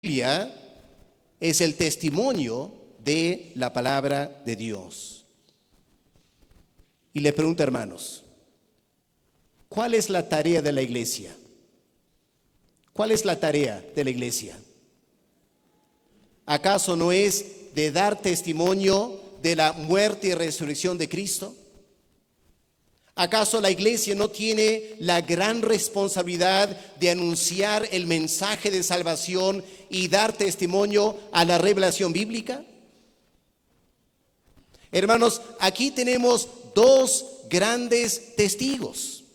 Biblia es el testimonio de la palabra de Dios. Y le pregunto, hermanos, ¿cuál es la tarea de la iglesia? ¿Cuál es la tarea de la iglesia? ¿Acaso no es de dar testimonio de la muerte y resurrección de Cristo? ¿Acaso la iglesia no tiene la gran responsabilidad de anunciar el mensaje de salvación y dar testimonio a la revelación bíblica? Hermanos, aquí tenemos dos grandes testigos: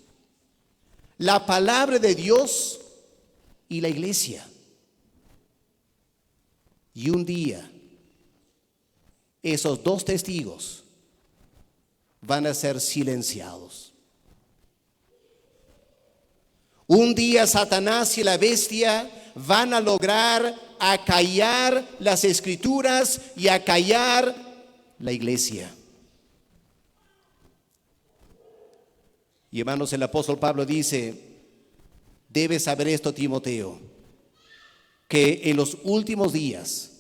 la palabra de Dios y la iglesia. Y un día, esos dos testigos van a ser silenciados. Un día Satanás y la bestia van a lograr acallar las escrituras y acallar la iglesia. Y hermanos, el apóstol Pablo dice: debes saber esto, Timoteo, que en los últimos días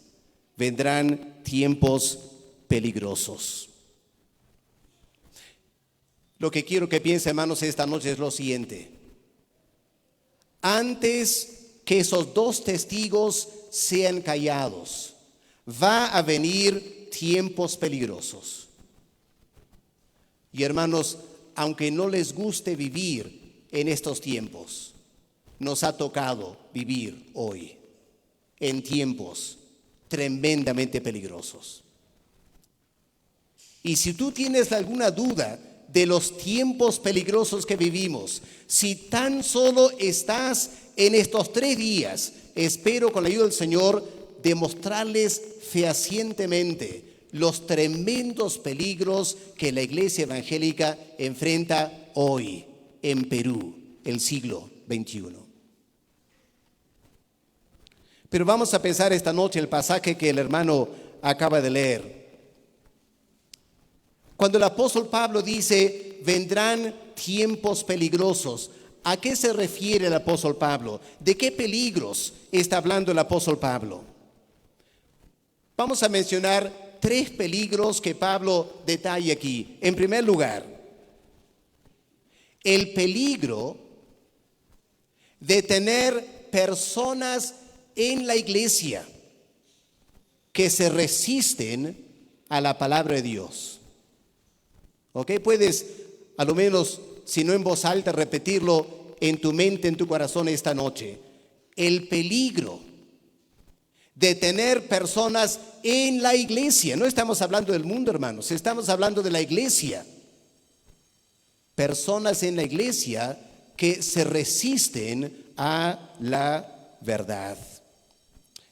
vendrán tiempos peligrosos. Lo que quiero que piense, hermanos, esta noche es lo siguiente: antes que esos dos testigos sean callados, va a venir tiempos peligrosos. Y hermanos, aunque no les guste vivir en estos tiempos, nos ha tocado vivir hoy en tiempos tremendamente peligrosos. Y si tú tienes alguna duda de los tiempos peligrosos que vivimos, si tan solo estás en estos 3 días, espero con la ayuda del Señor demostrarles fehacientemente los tremendos peligros que la iglesia evangélica enfrenta hoy en Perú, el siglo XXI. Pero vamos a pensar esta noche el pasaje que el hermano acaba de leer. Cuando el apóstol Pablo dice: vendrán tiempos peligrosos, ¿a qué se refiere el apóstol Pablo? ¿De qué peligros está hablando el apóstol Pablo? Vamos a mencionar 3 peligros que Pablo detalla aquí. En primer lugar, el peligro de tener personas en la iglesia que se resisten a la palabra de Dios. ¿Ok? Puedes, a lo menos, si no en voz alta, repetirlo en tu mente, en tu corazón esta noche. El peligro de tener personas en la iglesia. No estamos hablando del mundo, hermanos, estamos hablando de la iglesia. Personas en la iglesia que se resisten a la verdad.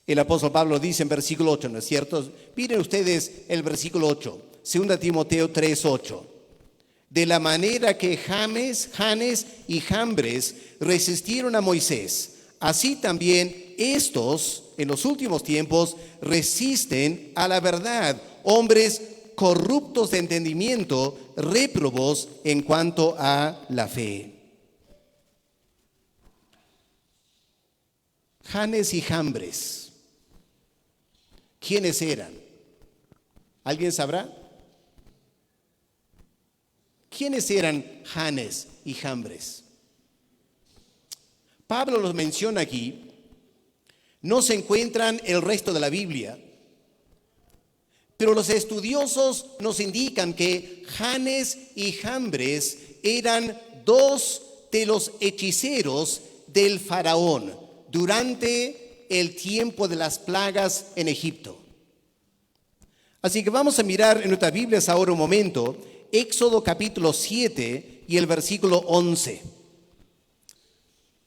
El apóstol Pablo dice en versículo 8, ¿no es cierto? Miren ustedes el versículo 8, 2 Timoteo 3:8. De la manera que Janes y Jambres resistieron a Moisés, así también estos, en los últimos tiempos, resisten a la verdad. Hombres corruptos de entendimiento, réprobos en cuanto a la fe. Janes y Jambres, ¿quiénes eran? ¿Alguien sabrá? ¿Quiénes eran Janes y Jambres? Pablo los menciona aquí. No se encuentran el resto de la Biblia, pero los estudiosos nos indican que Janes y Jambres eran 2 de los hechiceros del faraón durante el tiempo de las plagas en Egipto. Así que vamos a mirar en nuestras Biblias ahora un momento Éxodo capítulo 7 y el versículo 11.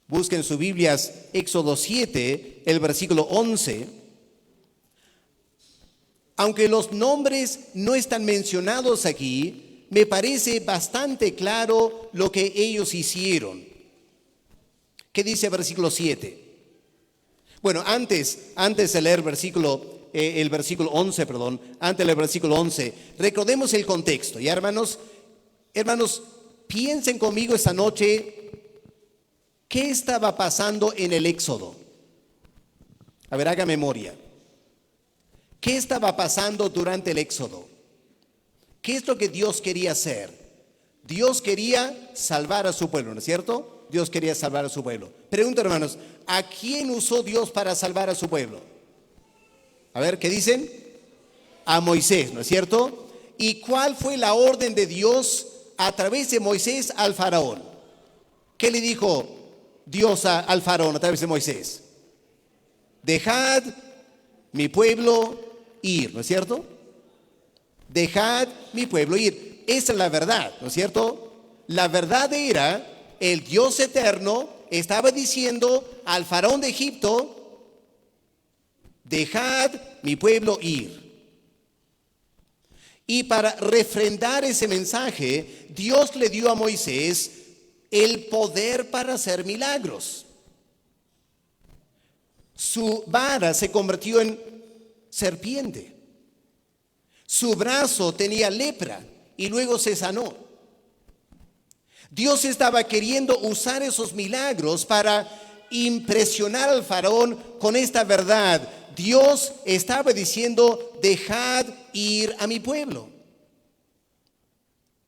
Busquen sus Biblias Éxodo 7, el versículo 11. Aunque los nombres no están mencionados aquí, me parece bastante claro lo que ellos hicieron. ¿Qué dice el versículo 7? Bueno, antes de leer el versículo 11, antes del versículo 11, recordemos el contexto. Ya, hermanos, piensen conmigo esta noche, ¿qué estaba pasando en el Éxodo? A ver, haga memoria. ¿Qué estaba pasando durante el Éxodo? ¿Qué es lo que Dios quería hacer? Dios quería salvar a su pueblo, ¿no es cierto? Dios quería salvar a su pueblo. Pregunta, hermanos, ¿a quién usó Dios para salvar a su pueblo? A ver, ¿qué dicen? A Moisés, ¿no es cierto? ¿Y cuál fue la orden de Dios a través de Moisés al faraón? ¿Qué le dijo Dios al faraón a través de Moisés? Dejad mi pueblo ir, ¿no es cierto? Dejad mi pueblo ir. Esa es la verdad, ¿no es cierto? La verdad era, el Dios eterno estaba diciendo al faraón de Egipto, dejad mi pueblo ir. Y para refrendar ese mensaje, Dios le dio a Moisés el poder para hacer milagros. Su vara se convirtió en serpiente. Su brazo tenía lepra y luego se sanó. Dios estaba queriendo usar esos milagros para impresionar al faraón con esta verdad. Dios estaba diciendo, dejad ir a mi pueblo.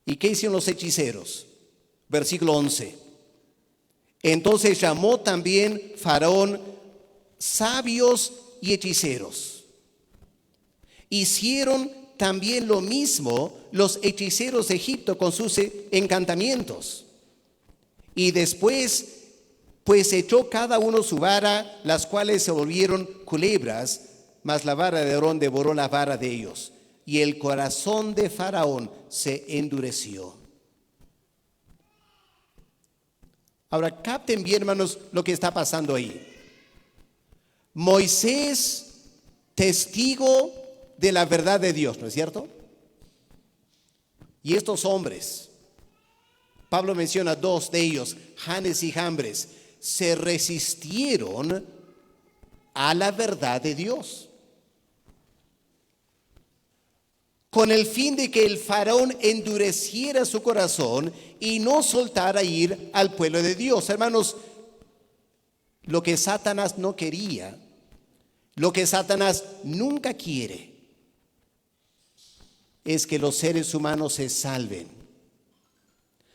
¿Y qué hicieron los hechiceros? Versículo 11. Entonces llamó también Faraón sabios y hechiceros. Hicieron también lo mismo los hechiceros de Egipto con sus encantamientos. Y después, pues echó cada uno su vara, las cuales se volvieron culebras, mas la vara de Aarón devoró la vara de ellos. Y el corazón de Faraón se endureció. Ahora, capten bien, hermanos, lo que está pasando ahí. Moisés, testigo de la verdad de Dios, ¿no es cierto? Y estos hombres, Pablo menciona dos de ellos, Janes y Jambres, se resistieron a la verdad de Dios, con el fin de que el faraón endureciera su corazón y no soltara ir al pueblo de Dios. Hermanos, lo que Satanás no quería, lo que Satanás nunca quiere, es que los seres humanos se salven.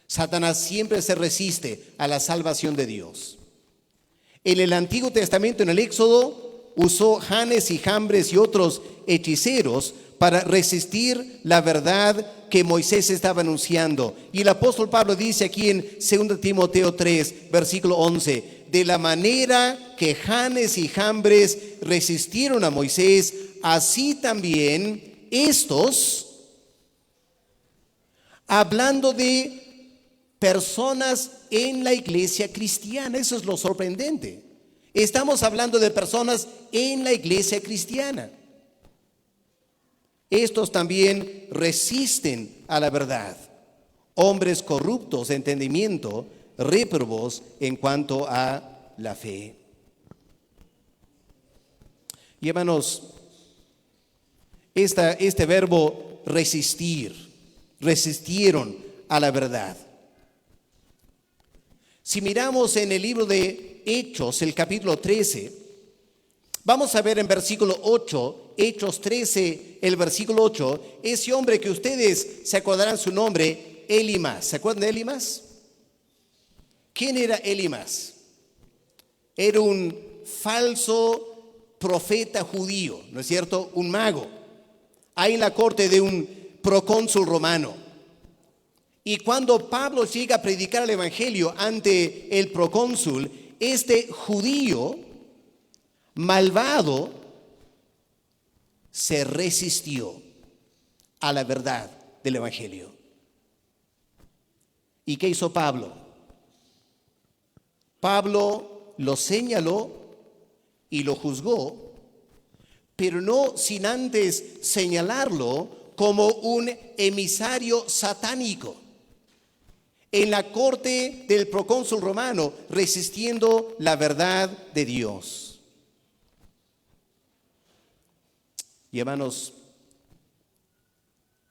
Satanás siempre se resiste a la salvación de Dios. En el Antiguo Testamento, en el Éxodo, usó Janes y Jambres y otros hechiceros para resistir la verdad que Moisés estaba anunciando. Y el apóstol Pablo dice aquí en 2 Timoteo 3, versículo 11, de la manera que Janes y Jambres resistieron a Moisés, así también estos, hablando de personas en la iglesia cristiana. Eso es lo sorprendente. Estamos hablando de personas en la iglesia cristiana. Estos también resisten a la verdad. Hombres corruptos de entendimiento, réprobos en cuanto a la fe. Y hermanos, este verbo resistir, resistieron a la verdad. Si miramos en el libro de Hechos, el capítulo 13, vamos a ver en versículo 8, Hechos 13, el versículo 8, ese hombre que ustedes se acordarán su nombre, Elimas. ¿Se acuerdan de Elimas? ¿Quién era Elimas? Era un falso profeta judío, ¿no es cierto? Un mago. Ahí en la corte de un procónsul romano. Y cuando Pablo llega a predicar el evangelio ante el procónsul, este judío malvado se resistió a la verdad del evangelio. ¿Y qué hizo Pablo? Pablo lo señaló y lo juzgó, pero no sin antes señalarlo como un emisario satánico en la corte del procónsul romano, resistiendo la verdad de Dios. Y hermanos,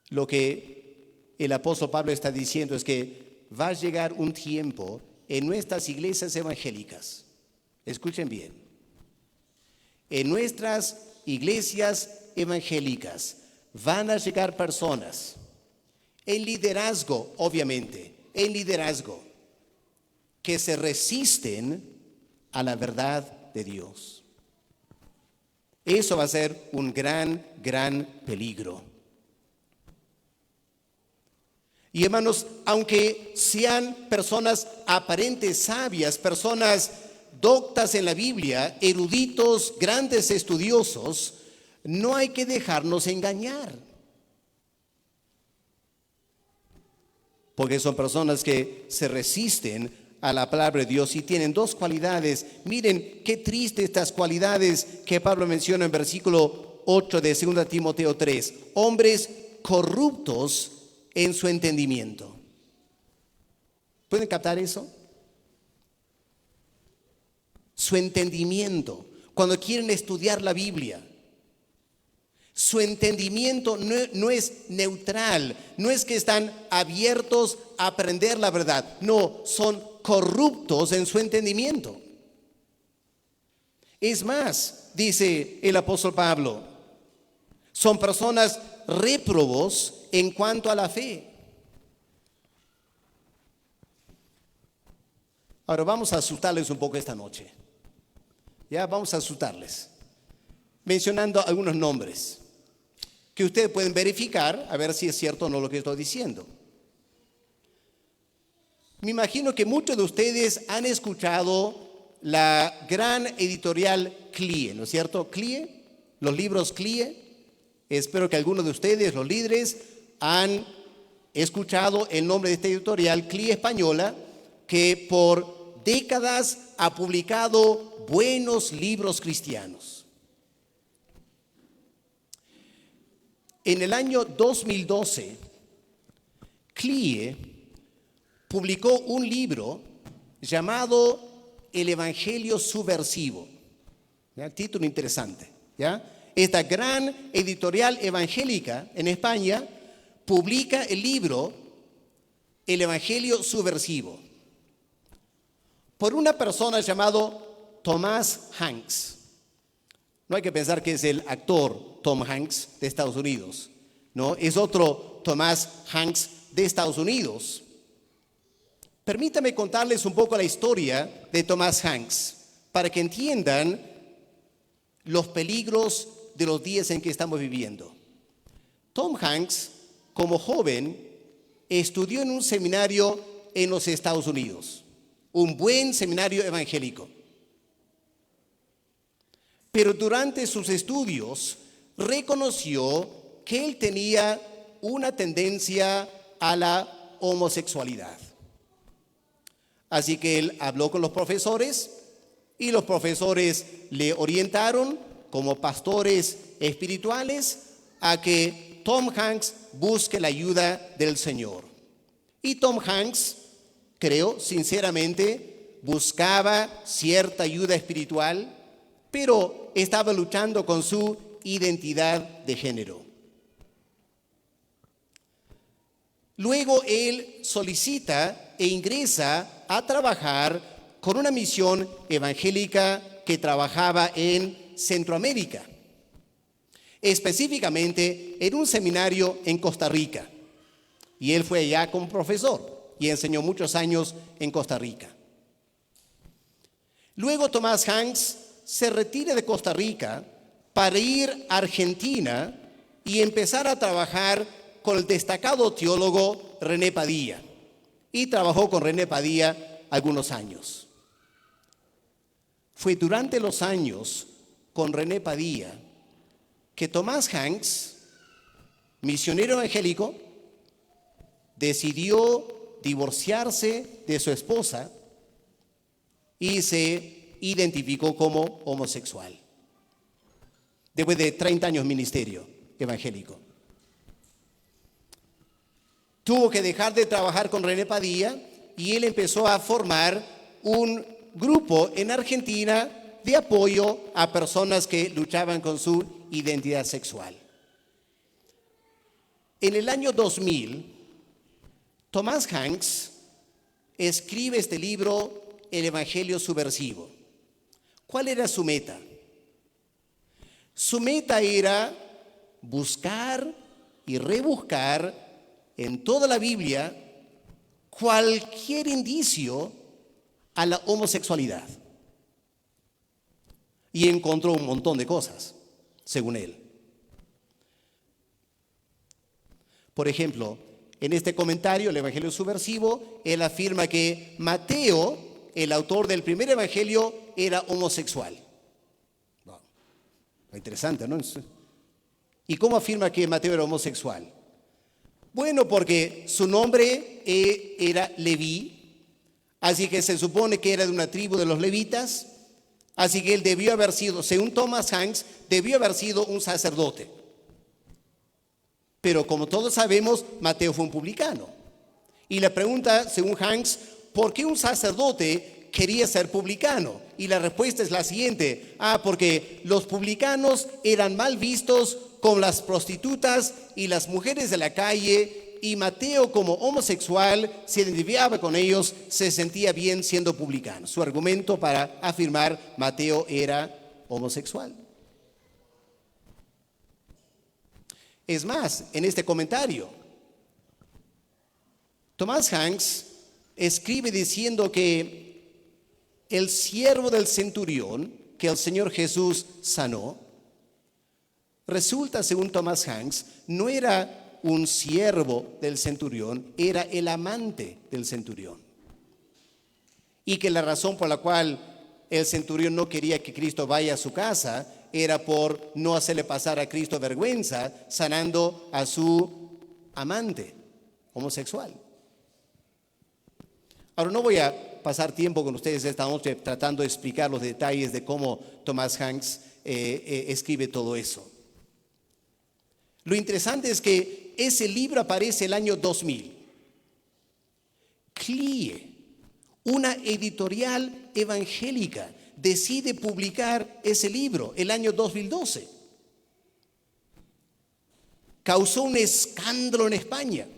lo que el apóstol Pablo está diciendo es que va a llegar un tiempo en nuestras iglesias evangélicas, escuchen bien, en nuestras iglesias evangélicas van a llegar personas en liderazgo, obviamente, en liderazgo, que se resisten a la verdad de Dios. Eso va a ser un gran, gran peligro. Y hermanos, aunque sean personas aparentes sabias, personas doctas en la Biblia, eruditos, grandes estudiosos, no hay que dejarnos engañar. Porque son personas que se resisten a la palabra de Dios y tienen dos cualidades. Miren qué triste estas cualidades que Pablo menciona en versículo 8 de 2 Timoteo 3. Hombres corruptos en su entendimiento. ¿Pueden captar eso? Su entendimiento. Cuando quieren estudiar la Biblia, su entendimiento no es neutral, no es que están abiertos a aprender la verdad, no, son corruptos en su entendimiento. Es más, dice el apóstol Pablo, son personas réprobos en cuanto a la fe. Ahora vamos a asustarles un poco esta noche. Ya vamos a asustarles, mencionando algunos nombres que ustedes pueden verificar a ver si es cierto o no lo que estoy diciendo. Me imagino que muchos de ustedes han escuchado la gran editorial CLIE, ¿no es cierto? CLIE, los libros CLIE. Espero que algunos de ustedes, los líderes, han escuchado el nombre de esta editorial CLIE española, que por décadas ha publicado buenos libros cristianos. En el año 2012, CLIE publicó un libro llamado El Evangelio Subversivo. ¿Ya? Título interesante. ¿Ya? Esta gran editorial evangélica en España publica el libro El Evangelio Subversivo por una persona llamado Thomas Hanks. No hay que pensar que es el actor Tom Hanks de Estados Unidos. No, es otro Thomas Hanks de Estados Unidos. Permítame contarles un poco la historia de Thomas Hanks para que entiendan los peligros de los días en que estamos viviendo. Tom Hanks, como joven, estudió en un seminario en los Estados Unidos, un buen seminario evangélico. Pero durante sus estudios reconoció que él tenía una tendencia a la homosexualidad. Así que él habló con los profesores y los profesores le orientaron como pastores espirituales a que Tom Hanks busque la ayuda del Señor. Y Tom Hanks, creo sinceramente, buscaba cierta ayuda espiritual, pero estaba luchando con su identidad de género. Luego él solicita e ingresa a trabajar con una misión evangélica que trabajaba en Centroamérica, específicamente en un seminario en Costa Rica. Y él fue allá como profesor y enseñó muchos años en Costa Rica. Luego Thomas Hanks se retira de Costa Rica para ir a Argentina y empezar a trabajar con el destacado teólogo René Padilla. Y trabajó con René Padilla algunos años. Fue durante los años con René Padilla que Thomas Hanks, misionero evangélico, decidió divorciarse de su esposa y se identificó como homosexual. Después de 30 años ministerio evangélico. Tuvo que dejar de trabajar con René Padilla y él empezó a formar un grupo en Argentina de apoyo a personas que luchaban con su identidad sexual. En el año 2000, Thomas Hanks escribe este libro, El Evangelio Subversivo. ¿Cuál era su meta? Su meta era buscar y rebuscar en toda la Biblia cualquier indicio a la homosexualidad. Y encontró un montón de cosas, según él. Por ejemplo, en este comentario, el Evangelio subversivo, él afirma que Mateo, el autor del primer Evangelio, era homosexual. Wow. Interesante, ¿no? ¿Y cómo afirma que Mateo era homosexual? Bueno, porque su nombre era Leví, así que se supone que era de una tribu de los levitas, así que él debió haber sido, según Thomas Hanks, debió haber sido un sacerdote. Pero como todos sabemos, Mateo fue un publicano. Y la pregunta, según Hanks, ¿por qué un sacerdote quería ser publicano? Y la respuesta es la siguiente: porque los publicanos eran mal vistos como las prostitutas y las mujeres de la calle, y Mateo, como homosexual, se identificaba con ellos, se sentía bien siendo publicano. Su argumento para afirmar Mateo era homosexual. Es más, en este comentario, Thomas Hanks escribe diciendo que el siervo del centurión que el Señor Jesús sanó, resulta, según Thomas Hanks, no era un siervo del centurión, era el amante del centurión. Y que la razón por la cual el centurión no quería que Cristo vaya a su casa era por no hacerle pasar a Cristo vergüenza, sanando a su amante homosexual. Ahora, no voy a pasar tiempo con ustedes esta noche tratando de explicar los detalles de cómo Thomas Hanks escribe todo eso. Lo interesante es que ese libro aparece el año 2000. CLIE, una editorial evangélica, decide publicar ese libro el año 2012. Causó un escándalo en España.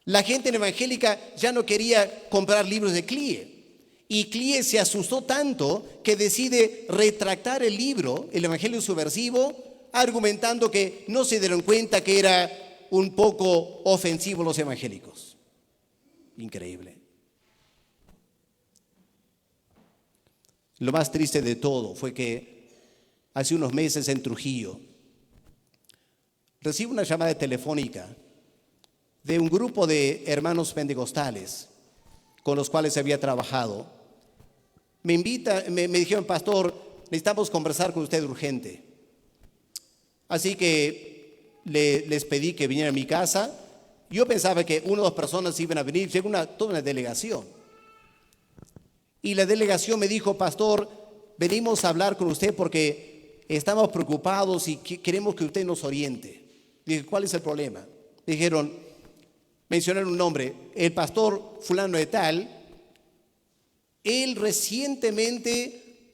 La gente en evangélica ya no quería comprar libros de CLIE. Y CLIE se asustó tanto que decide retractar el libro, el Evangelio subversivo, argumentando que no se dieron cuenta que era un poco ofensivo a los evangélicos. Increíble. Lo más triste de todo fue que hace unos meses en Trujillo recibo una llamada telefónica de un grupo de hermanos pentecostales con los cuales había trabajado. Me dijeron: pastor, necesitamos conversar con usted urgente. Así que les pedí que vinieran a mi casa. Yo pensaba que una o dos personas iban a venir, llegó toda una delegación. Y la delegación me dijo: pastor, venimos a hablar con usted porque estamos preocupados y queremos que usted nos oriente. Dije: ¿cuál es el problema? Dijeron, mencionaron un nombre, el pastor fulano de tal. Él recientemente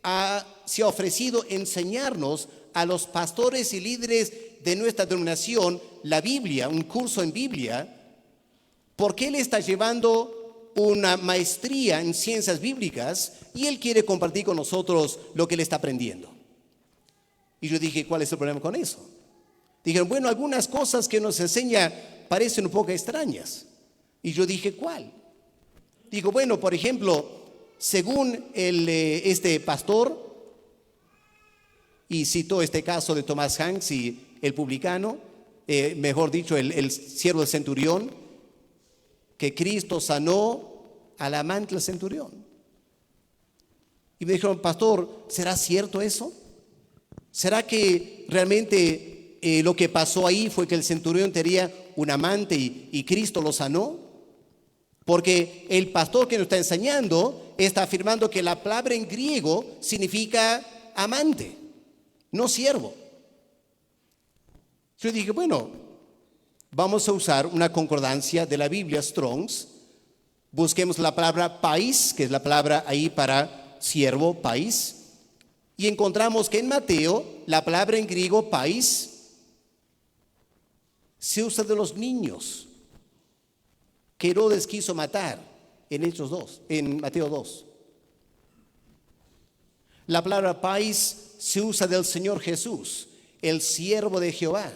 se ha ofrecido enseñarnos a los pastores y líderes de nuestra denominación la Biblia, un curso en Biblia, porque él está llevando una maestría en ciencias bíblicas y él quiere compartir con nosotros lo que él está aprendiendo. Y yo dije: ¿cuál es el problema con eso? Dijeron: bueno, algunas cosas que nos enseña parecen un poco extrañas. Y yo dije: ¿cuál? Digo: bueno, por ejemplo, según este pastor, y citó este caso de Thomas Hanks y el publicano, mejor dicho, el siervo del centurión, que Cristo sanó al amante del centurión. Y me dijeron: pastor, ¿será cierto eso? ¿Será que realmente lo que pasó ahí fue que el centurión tenía un amante y Cristo lo sanó? Porque el pastor que nos está enseñando está afirmando que la palabra en griego significa amante, no siervo. Yo dije: bueno, vamos a usar una concordancia de la Biblia, Strong's. Busquemos la palabra pais, que es la palabra ahí para siervo, pais. Y encontramos que en Mateo, la palabra en griego, pais, se usa de los niños que Herodes quiso matar en Hechos 2, en Mateo 2. La palabra pais se usa del Señor Jesús, el siervo de Jehová.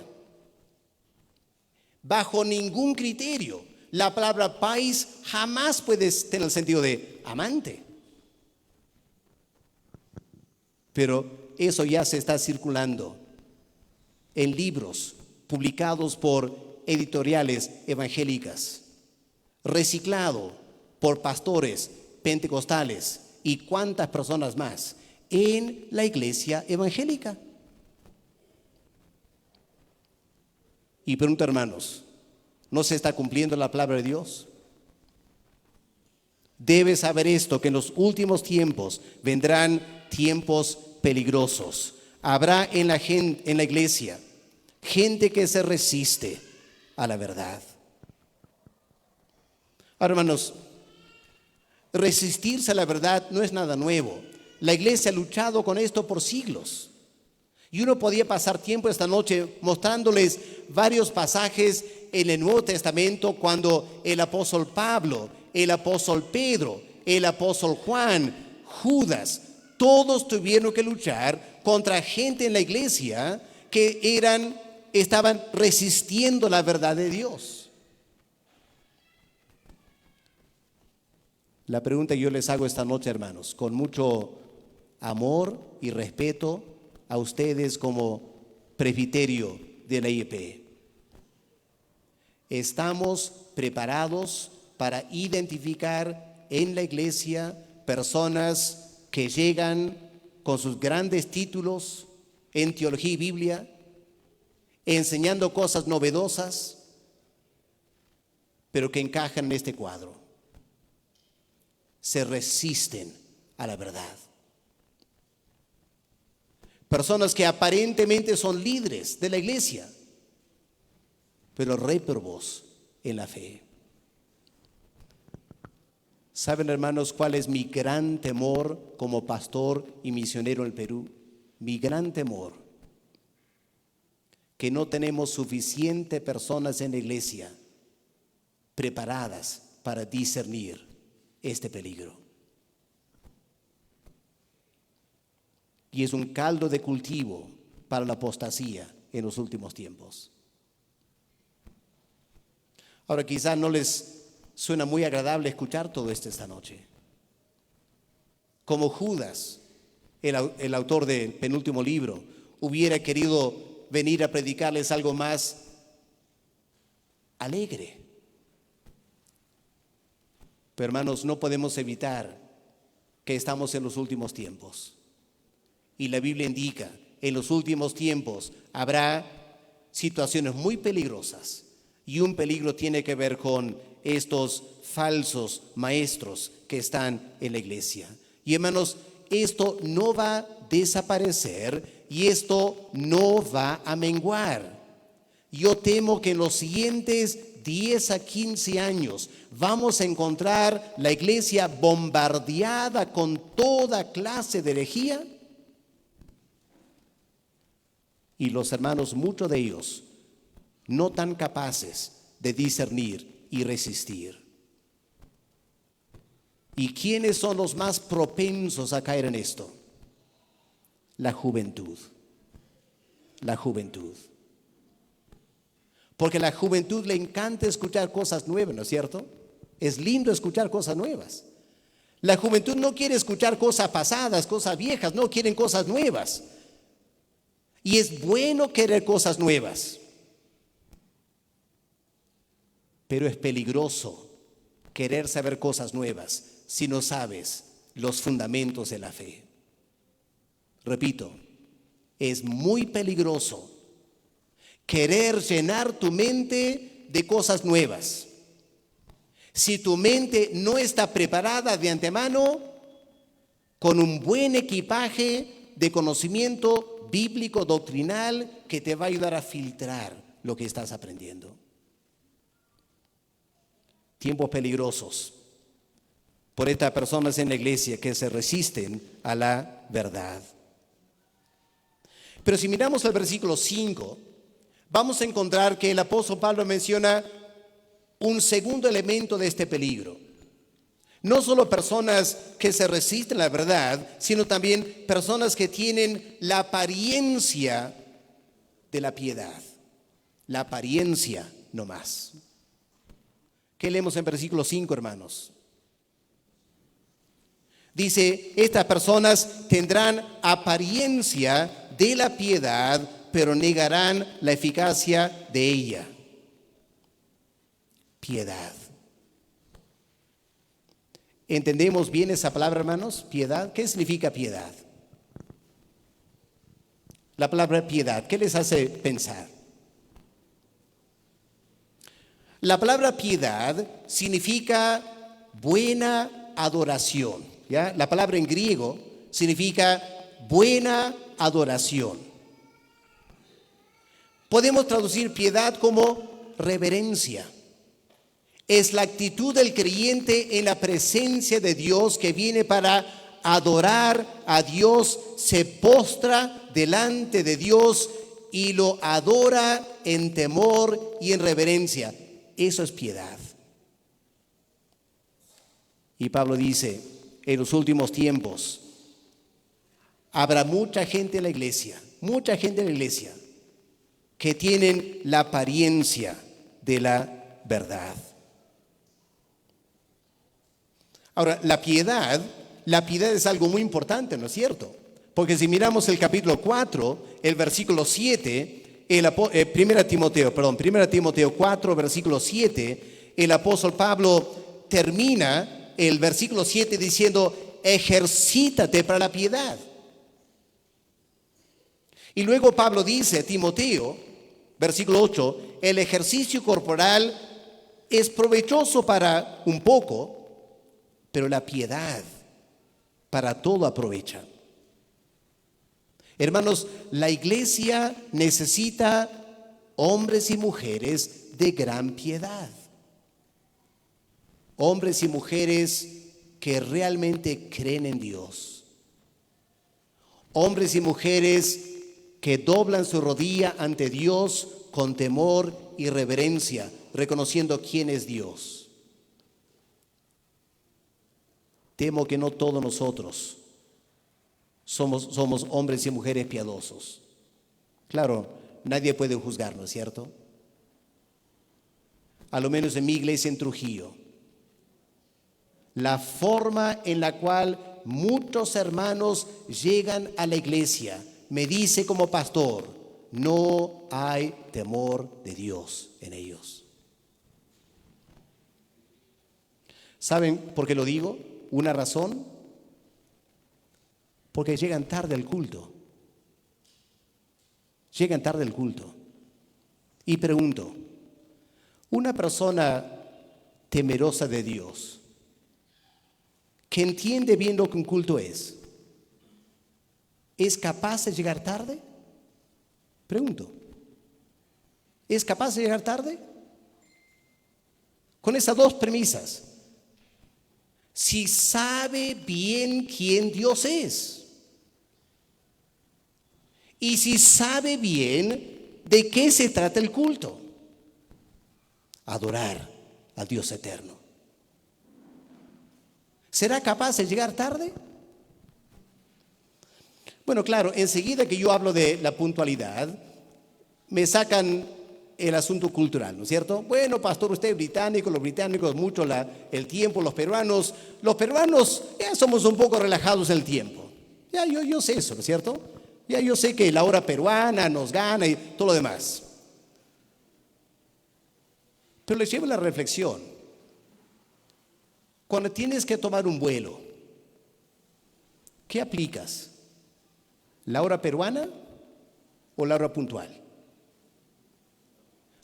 Bajo ningún criterio, la palabra pais jamás puede tener el sentido de amante. Pero eso ya se está circulando en libros publicados por editoriales evangélicas, reciclado por pastores pentecostales y cuantas personas más en la iglesia evangélica. Y pregunto, hermanos, ¿no se está cumpliendo la palabra de Dios? Debes saber esto, que en los últimos tiempos vendrán tiempos peligrosos. Habrá en la iglesia gente que se resiste a la verdad. Ahora, hermanos, resistirse a la verdad no es nada nuevo. La iglesia ha luchado con esto por siglos. Y uno podía pasar tiempo esta noche mostrándoles varios pasajes en el Nuevo Testamento cuando el apóstol Pablo, el apóstol Pedro, el apóstol Juan, Judas, todos tuvieron que luchar contra gente en la iglesia que estaban resistiendo la verdad de Dios. La pregunta que yo les hago esta noche, hermanos, con mucho amor y respeto a ustedes como presbiterio de la IEP. ¿Estamos preparados para identificar en la iglesia personas que llegan con sus grandes títulos en teología y Biblia, enseñando cosas novedosas, pero que encajan en este cuadro? Se resisten a la verdad. Personas que aparentemente son líderes de la iglesia, pero réprobos en la fe. ¿Saben, hermanos, cuál es mi gran temor como pastor y misionero en el Perú? Mi gran temor, que no tenemos suficientes personas en la iglesia preparadas para discernir este peligro. Y es un caldo de cultivo para la apostasía en los últimos tiempos. Ahora, quizás no les suena muy agradable escuchar todo esto esta noche. Como Judas, el autor del penúltimo libro, hubiera querido venir a predicarles algo más alegre. Pero, hermanos, no podemos evitar que estamos en los últimos tiempos. Y la Biblia indica, en los últimos tiempos habrá situaciones muy peligrosas. Y un peligro tiene que ver con estos falsos maestros que están en la iglesia. Y, hermanos, esto no va a desaparecer y esto no va a menguar. Yo temo que en los siguientes 10 a 15 años vamos a encontrar la iglesia bombardeada con toda clase de herejía. Y los hermanos, muchos de ellos, no tan capaces de discernir y resistir. ¿Y quiénes son los más propensos a caer en esto? La juventud. La juventud. Porque a la juventud le encanta escuchar cosas nuevas, ¿no es cierto? Es lindo escuchar cosas nuevas. La juventud no quiere escuchar cosas pasadas, cosas viejas, no, quieren cosas nuevas. Y es bueno querer cosas nuevas, pero es peligroso querer saber cosas nuevas si no sabes los fundamentos de la fe. Repito, es muy peligroso querer llenar tu mente de cosas nuevas. Si tu mente no está preparada de antemano con un buen equipaje de conocimiento bíblico, doctrinal, que te va a ayudar a filtrar lo que estás aprendiendo. Tiempos peligrosos por estas personas en la iglesia que se resisten a la verdad. Pero si miramos el versículo 5, vamos a encontrar que el apóstol Pablo menciona un segundo elemento de este peligro. No solo personas que se resisten a la verdad, sino también personas que tienen la apariencia de la piedad. La apariencia no más. ¿Qué leemos en versículo 5, hermanos? Dice, estas personas tendrán apariencia de la piedad, pero negarán la eficacia de ella. Piedad. ¿Entendemos bien esa palabra, hermanos? Piedad. ¿Qué significa piedad? La palabra piedad, ¿qué les hace pensar? La palabra piedad significa buena adoración, ¿ya? La palabra en griego significa buena adoración. Podemos traducir piedad como reverencia. Es la actitud del creyente en la presencia de Dios que viene para adorar a Dios, se postra delante de Dios y lo adora en temor y en reverencia. Eso es piedad. Y Pablo dice, en los últimos tiempos habrá mucha gente en la iglesia, que tienen la apariencia de la verdad. Ahora, la piedad es algo muy importante, ¿no es cierto? Porque si miramos el capítulo 4, el versículo 7, 1 Timoteo 4, versículo 7, el apóstol Pablo termina el versículo 7 diciendo, ejercítate para la piedad. Y luego Pablo dice a Timoteo, versículo 8, el ejercicio corporal es provechoso para un poco, pero la piedad para todo aprovecha. Hermanos, la iglesia necesita hombres y mujeres de gran piedad. Hombres y mujeres que realmente creen en Dios. Hombres y mujeres que doblan su rodilla ante Dios con temor y reverencia, reconociendo quién es Dios. Temo que no todos nosotros somos hombres y mujeres piadosos. Claro, nadie puede juzgarnos, ¿cierto? A lo menos en mi iglesia en Trujillo. La forma en la cual muchos hermanos llegan a la iglesia me dice como pastor, no hay temor de Dios en ellos. ¿Saben por qué lo digo? Una razón, porque llegan tarde al culto. Llegan tarde al culto. Y pregunto, una persona temerosa de Dios, que entiende bien lo que un culto ¿es capaz de llegar tarde? Pregunto, ¿es capaz de llegar tarde? Con esas dos premisas. Si sabe bien quién Dios es. Y si sabe bien de qué se trata el culto. Adorar al Dios eterno. ¿Será capaz de llegar tarde? Bueno, claro, enseguida que yo hablo de la puntualidad, me sacan el asunto cultural, ¿no es cierto? Bueno, pastor, usted es británico, los británicos mucho el tiempo, los peruanos ya somos un poco relajados en el tiempo. Ya yo sé eso, ¿no es cierto? Ya yo sé que la hora peruana nos gana y todo lo demás. Pero les llevo la reflexión. Cuando tienes que tomar un vuelo, ¿qué aplicas? ¿La hora peruana o la hora puntual?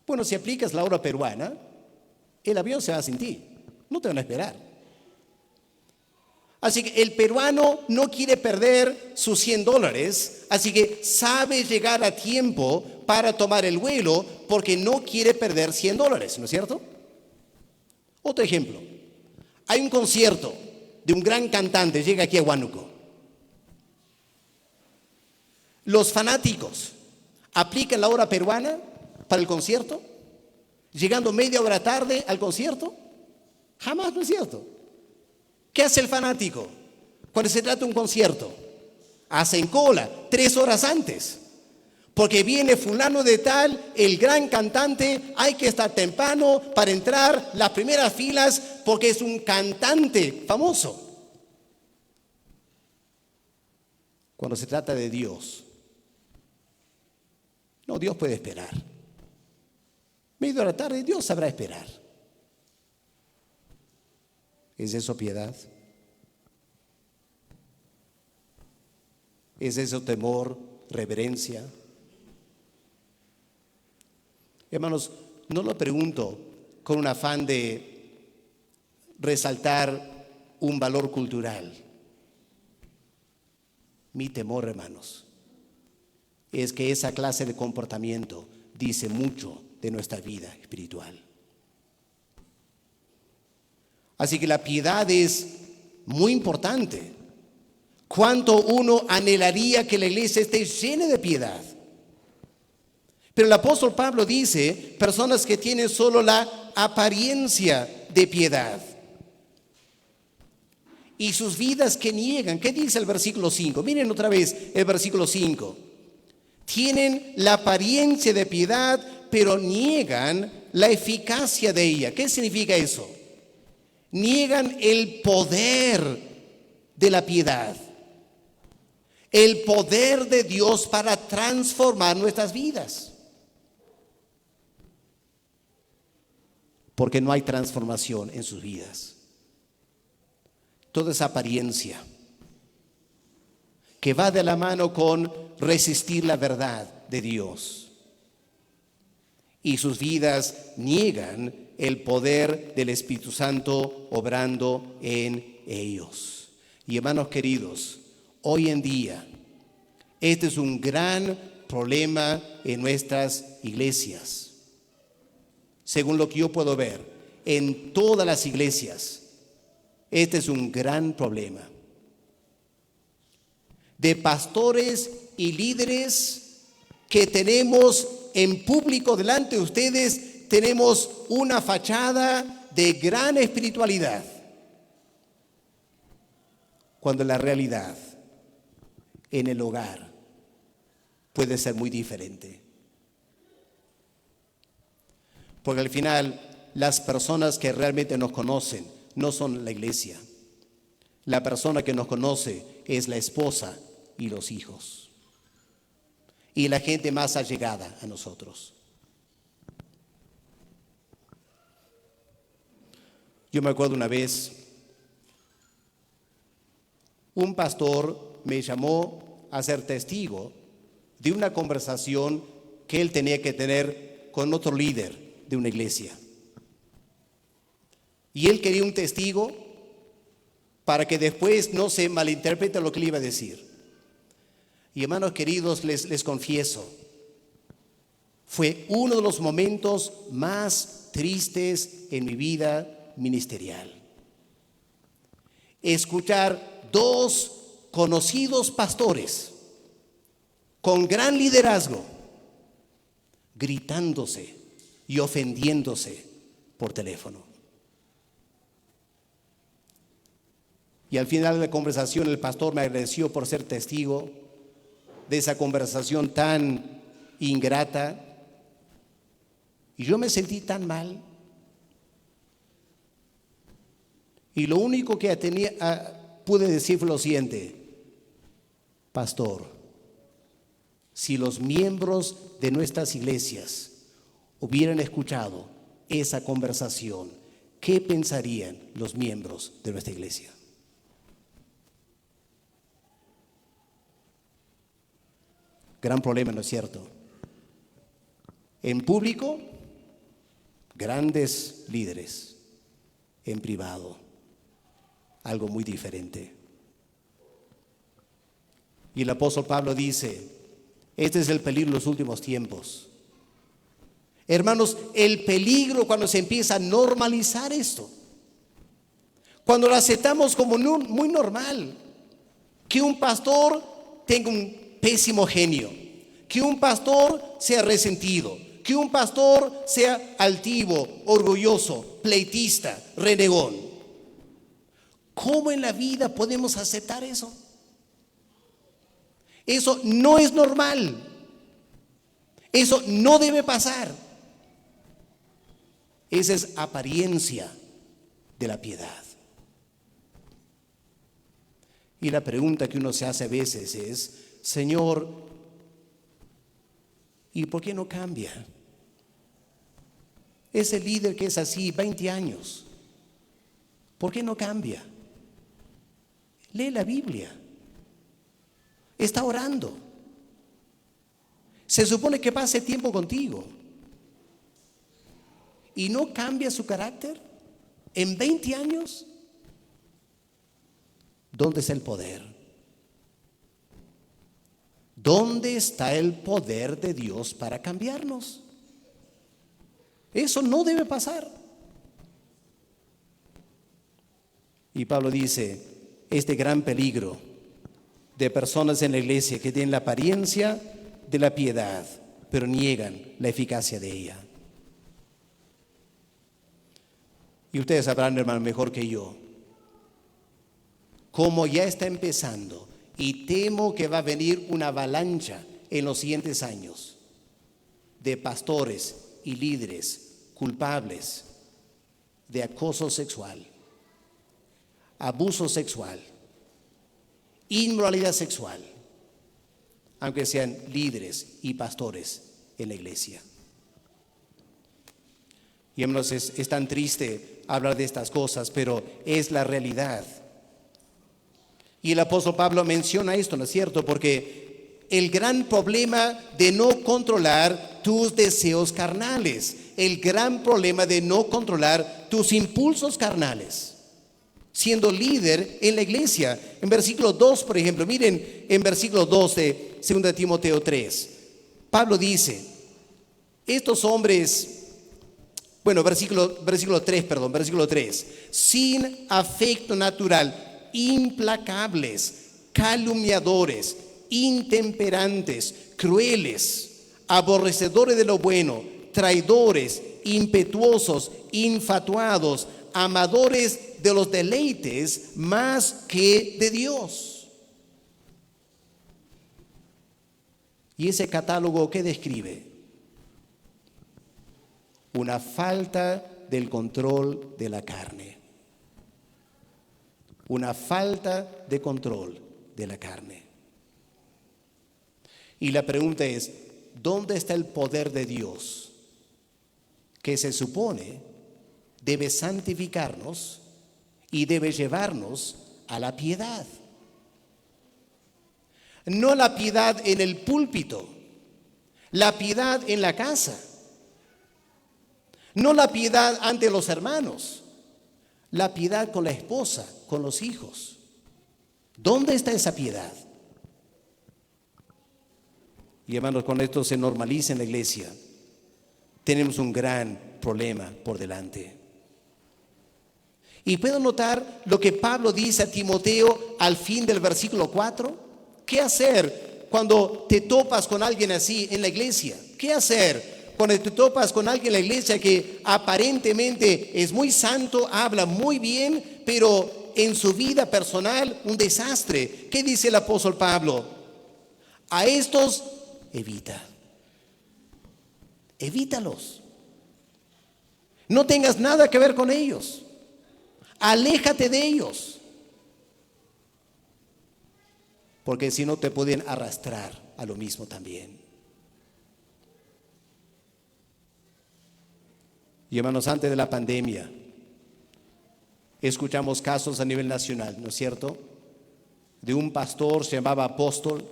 Bueno, si aplicas la hora peruana, el avión se va sin ti, no te van a esperar. Así que el peruano no quiere perder sus $100, así que sabe llegar a tiempo para tomar el vuelo porque no quiere perder $100, ¿no es cierto? Otro ejemplo, hay un concierto de un gran cantante, llega aquí a Huánuco. Los fanáticos aplican la hora peruana para el concierto, llegando media hora tarde al concierto. Jamás, ¿no es cierto? ¿Qué hace el fanático cuando se trata de un concierto? Hacen cola 3 horas antes. Porque viene fulano de tal, el gran cantante, hay que estar temprano para entrar las primeras filas porque es un cantante famoso. Cuando se trata de Dios, no, Dios puede esperar. Medio de la tarde, Dios sabrá esperar. ¿Es eso piedad? ¿Es eso temor, reverencia? Hermanos, no lo pregunto con un afán de resaltar un valor cultural. Mi temor, hermanos, es que esa clase de comportamiento dice mucho de nuestra vida espiritual. Así que la piedad es muy importante. ¿Cuánto uno anhelaría que la iglesia esté llena de piedad? Pero el apóstol Pablo dice, personas que tienen solo la apariencia de piedad. Y sus vidas que niegan. ¿Qué dice el versículo 5? Miren otra vez el versículo 5. Tienen la apariencia de piedad, pero niegan la eficacia de ella. ¿Qué significa eso? Niegan el poder de la piedad. El poder de Dios para transformar nuestras vidas. Porque no hay transformación en sus vidas. Toda esa apariencia que va de la mano con resistir la verdad de Dios. Y sus vidas niegan el poder del Espíritu Santo obrando en ellos. Y hermanos queridos, hoy en día, este es un gran problema en nuestras iglesias. Según lo que yo puedo ver, en todas las iglesias, este es un gran problema. De pastores y líderes que tenemos en público delante de ustedes, tenemos una fachada de gran espiritualidad. Cuando la realidad en el hogar puede ser muy diferente. Porque al final las personas que realmente nos conocen no son la iglesia. La persona que nos conoce es la esposa y los hijos. Y la gente más allegada a nosotros. Yo me acuerdo una vez, un pastor me llamó a ser testigo de una conversación que él tenía que tener con otro líder de una iglesia. Y él quería un testigo para que después no se malinterprete lo que le iba a decir. Y hermanos queridos, les confieso, fue uno de los momentos más tristes en mi vida ministerial. Escuchar 2 conocidos pastores con gran liderazgo gritándose y ofendiéndose por teléfono. Y al final de la conversación el pastor me agradeció por ser testigo de esa conversación tan ingrata. Y yo me sentí tan mal. Y lo único que pude decir fue lo siguiente: pastor, si los miembros de nuestras iglesias hubieran escuchado esa conversación, ¿qué pensarían los miembros de nuestra iglesia? Gran problema, ¿no es cierto? En público, grandes líderes. En privado, algo muy diferente. Y el apóstol Pablo dice, este es el peligro de los últimos tiempos. Hermanos, el peligro cuando se empieza a normalizar esto. Cuando lo aceptamos como muy normal. Que un pastor tenga un pésimo genio, que un pastor sea resentido, que un pastor sea altivo, orgulloso, pleitista, renegón. ¿Cómo en la vida podemos aceptar eso? Eso no es normal. Eso no debe pasar. Esa es apariencia de la piedad. Y la pregunta que uno se hace a veces es, Señor, ¿y por qué no cambia? Ese líder que es así 20 años, ¿por qué no cambia? Lee la Biblia. Está orando. Se supone que pase tiempo contigo. ¿Y no cambia su carácter? ¿En 20 años? ¿Dónde está el poder? ¿Dónde está el poder de Dios para cambiarnos? Eso no debe pasar. Y Pablo dice, este gran peligro de personas en la iglesia que tienen la apariencia de la piedad, pero niegan la eficacia de ella. Y ustedes sabrán, hermano, mejor que yo, cómo ya está empezando, y temo que va a venir una avalancha en los siguientes años de pastores y líderes culpables de acoso sexual, abuso sexual, inmoralidad sexual, aunque sean líderes y pastores en la iglesia. Y hermanos, es tan triste hablar de estas cosas, pero es la realidad. Y el apóstol Pablo menciona esto, ¿no es cierto? Porque el gran problema de no controlar tus deseos carnales, el gran problema de no controlar tus impulsos carnales, siendo líder en la iglesia. En versículo 2, por ejemplo, miren en versículo 2 de 2 Timoteo 3, Pablo dice, estos hombres, bueno, versículo 3, sin afecto natural, implacables, calumniadores, intemperantes, crueles, aborrecedores de lo bueno, traidores, impetuosos, infatuados, amadores de los deleites más que de Dios. ¿Y ese catálogo qué describe? Una falta del control de la carne. Una falta de control de la carne. Y la pregunta es, ¿dónde está el poder de Dios que se supone debe santificarnos y debe llevarnos a la piedad? No la piedad en el púlpito, la piedad en la casa. No la piedad ante los hermanos, la piedad con la esposa, con los hijos. ¿Dónde está esa piedad? Y hermanos, cuando esto se normaliza en la iglesia, tenemos un gran problema por delante. Y puedo notar lo que Pablo dice a Timoteo al fin del versículo 4. ¿Qué hacer cuando te topas con alguien así en la iglesia? ¿Qué hacer cuando te topas con alguien en la iglesia que aparentemente es muy santo, habla muy bien, pero en su vida personal un desastre? ¿Qué dice el apóstol Pablo? A estos evítalos. No tengas nada que ver con ellos. Aléjate de ellos. Porque si no te pueden arrastrar a lo mismo también. Y hermanos, antes de la pandemia, escuchamos casos a nivel nacional, ¿no es cierto? De un pastor, se llamaba Apóstol.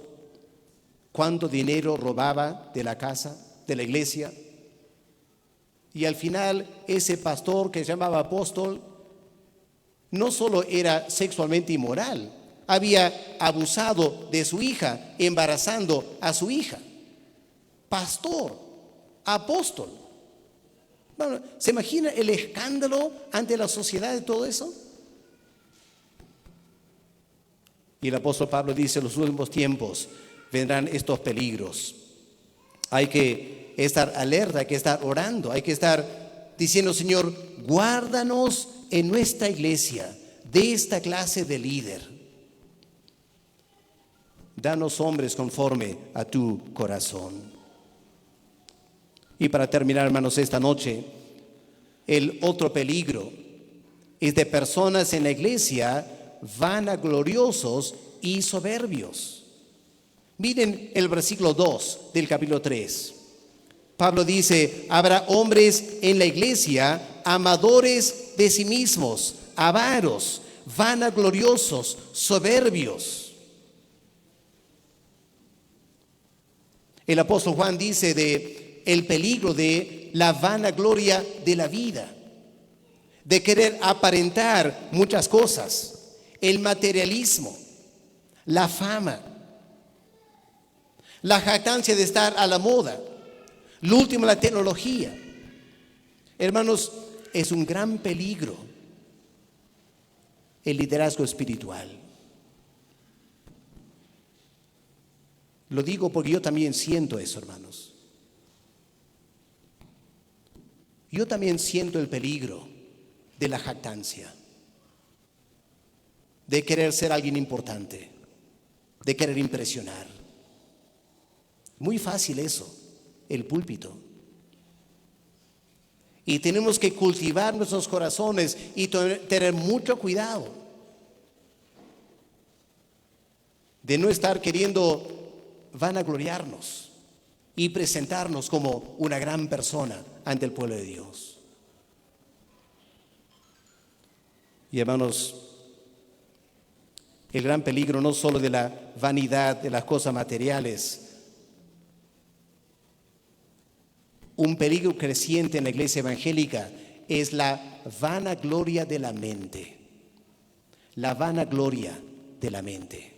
¿Cuánto dinero robaba de la casa, de la iglesia? Y al final, ese pastor que se llamaba Apóstol, no solo era sexualmente inmoral, había abusado de su hija, embarazando a su hija. Pastor, apóstol. Bueno, ¿se imagina el escándalo ante la sociedad de todo eso? Y el apóstol Pablo dice, en los últimos tiempos vendrán estos peligros. Hay que estar alerta, hay que estar orando, hay que estar diciendo, Señor, guárdanos en nuestra iglesia de esta clase de líder. Danos hombres conforme a tu corazón. Y para terminar, hermanos, esta noche, el otro peligro es de personas en la iglesia vanagloriosos y soberbios. Miren el versículo 2 del capítulo 3. Pablo dice: habrá hombres en la iglesia amadores de sí mismos, avaros, vanagloriosos, soberbios. El apóstol Juan dice de el peligro de la vanagloria de la vida, de querer aparentar muchas cosas, el materialismo, la fama, la jactancia de estar a la moda, lo último, la tecnología. Hermanos, es un gran peligro el liderazgo espiritual. Lo digo porque yo también siento eso, hermanos. Yo también siento el peligro de la jactancia, de querer ser alguien importante, de querer impresionar. Muy fácil eso, el púlpito. Y tenemos que cultivar nuestros corazones y tener mucho cuidado de no estar queriendo vanagloriarnos y presentarnos como una gran persona ante el pueblo de Dios. Y hermanos, el gran peligro no solo de la vanidad de las cosas materiales, un peligro creciente en la iglesia evangélica es la vanagloria de la mente. La vanagloria de la mente.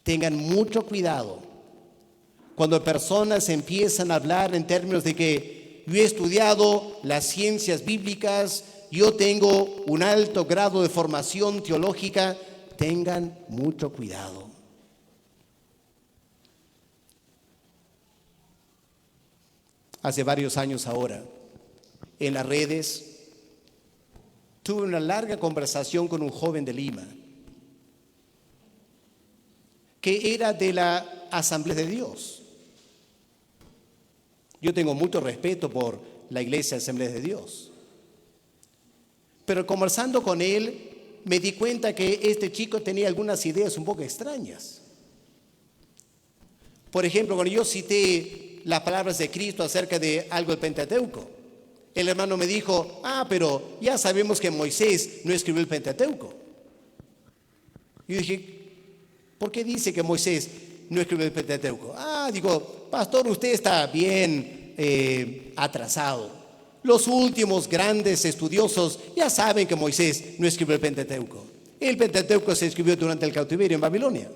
Tengan mucho cuidado cuando personas empiezan a hablar en términos de que yo he estudiado las ciencias bíblicas, yo tengo un alto grado de formación teológica. Tengan mucho cuidado. Hace varios años ahora, en las redes, tuve una larga conversación con un joven de Lima que era de la Asamblea de Dios. Yo tengo mucho respeto por la Iglesia Asamblea de Dios. Pero conversando con él, me di cuenta que este chico tenía algunas ideas un poco extrañas. Por ejemplo, cuando yo cité las palabras de Cristo acerca de algo del Pentateuco, el hermano me dijo: pero ya sabemos que Moisés no escribió el Pentateuco. Yo dije: ¿por qué dice que Moisés no escribió el Pentateuco? Digo, pastor, usted está bien atrasado. Los últimos grandes estudiosos ya saben que Moisés no escribió el Pentateuco. El Pentateuco se escribió durante el cautiverio en Babilonia.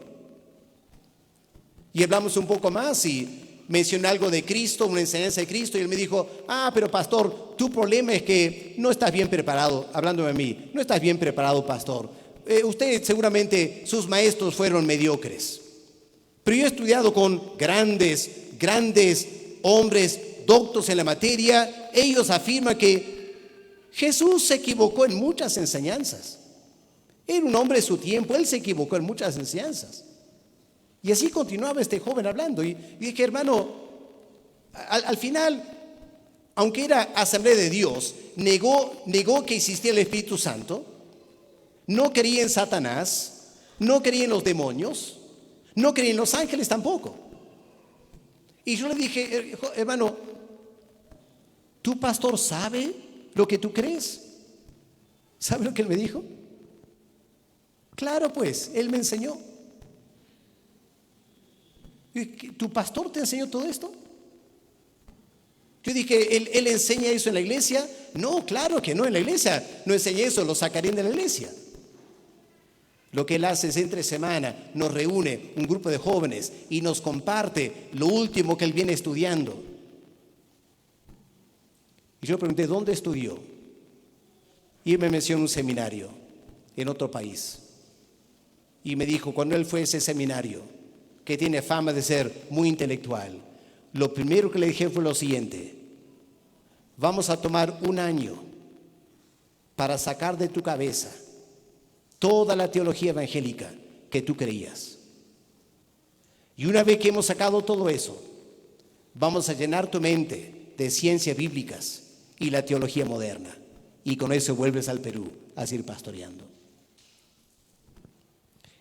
Y hablamos un poco más y mencioné algo de Cristo, una enseñanza de Cristo, y él me dijo: pero pastor, tu problema es que no estás bien preparado. Hablándome a mí: no estás bien preparado, pastor. Usted seguramente, sus maestros fueron mediocres. Pero yo he estudiado con grandes hombres doctos en la materia. Ellos afirman que Jesús se equivocó en muchas enseñanzas. Era un hombre de su tiempo, él se equivocó en muchas enseñanzas. Y así continuaba este joven hablando. Y dije: hermano, al final, aunque era Asamblea de Dios, negó que existía el Espíritu Santo, no creía en Satanás, no creía en los demonios, no creía en los ángeles tampoco. Y yo le dije: hermano, ¿tu pastor sabe lo que tú crees? ¿Sabe lo que él me dijo? Claro, pues, él me enseñó. ¿Tu pastor te enseñó todo esto? Yo dije: ¿Él enseña eso en la iglesia? No, claro que no, en la iglesia no enseña eso, lo sacarían de la iglesia. Lo que él hace es, entre semana nos reúne un grupo de jóvenes y nos comparte lo último que él viene estudiando. Y yo pregunté: ¿dónde estudió? Y él me mencionó un seminario en otro país. Y me dijo, cuando él fue a ese seminario, que tiene fama de ser muy intelectual, lo primero que le dije fue lo siguiente: vamos a tomar un año para sacar de tu cabeza toda la teología evangélica que tú creías. Y una vez que hemos sacado todo eso, vamos a llenar tu mente de ciencias bíblicas y la teología moderna. Y con eso vuelves al Perú a seguir pastoreando.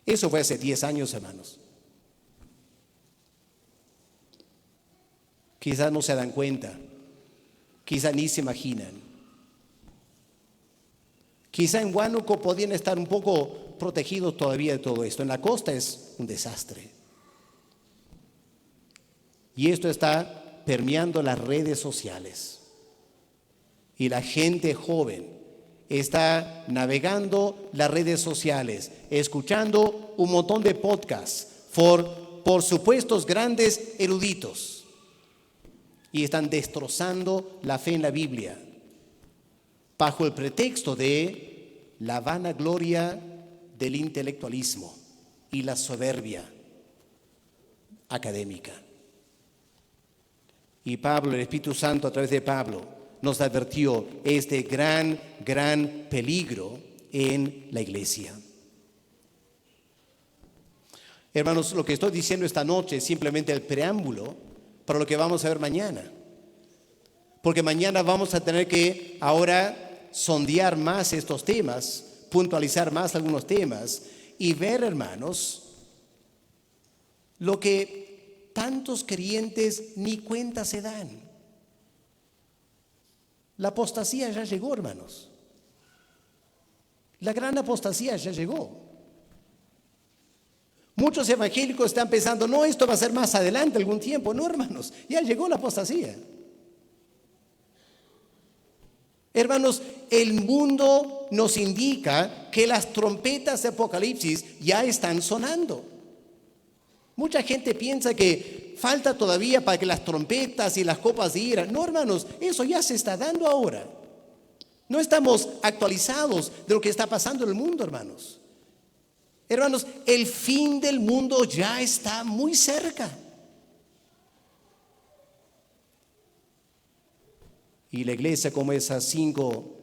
Eso fue hace 10 años, hermanos. Quizás no se dan cuenta, quizás ni se imaginan. Quizás en Huánuco podían estar un poco protegidos todavía de todo esto. En la costa es un desastre. Y esto está permeando las redes sociales. Y la gente joven está navegando las redes sociales, escuchando un montón de podcasts por supuestos grandes eruditos. Y están destrozando la fe en la Biblia bajo el pretexto de la vanagloria del intelectualismo y la soberbia académica. Y Pablo, el Espíritu Santo a través de Pablo, nos advirtió este gran peligro en la iglesia. Hermanos, lo que estoy diciendo esta noche es simplemente el preámbulo para lo que vamos a ver mañana. Porque mañana vamos a tener que ahora sondear más estos temas, puntualizar más algunos temas y ver, hermanos, lo que tantos creyentes ni cuenta se dan. La apostasía ya llegó, hermanos. La gran apostasía ya llegó. Muchos evangélicos están pensando, no, esto va a ser más adelante, algún tiempo. No, hermanos, ya llegó la apostasía. Hermanos, el mundo nos indica que las trompetas de Apocalipsis ya están sonando. Mucha gente piensa que falta todavía para que las trompetas y las copas de ira. No, hermanos, eso ya se está dando ahora. No estamos actualizados de lo que está pasando en el mundo, hermanos. Hermanos, el fin del mundo ya está muy cerca. Y la iglesia, como esas 5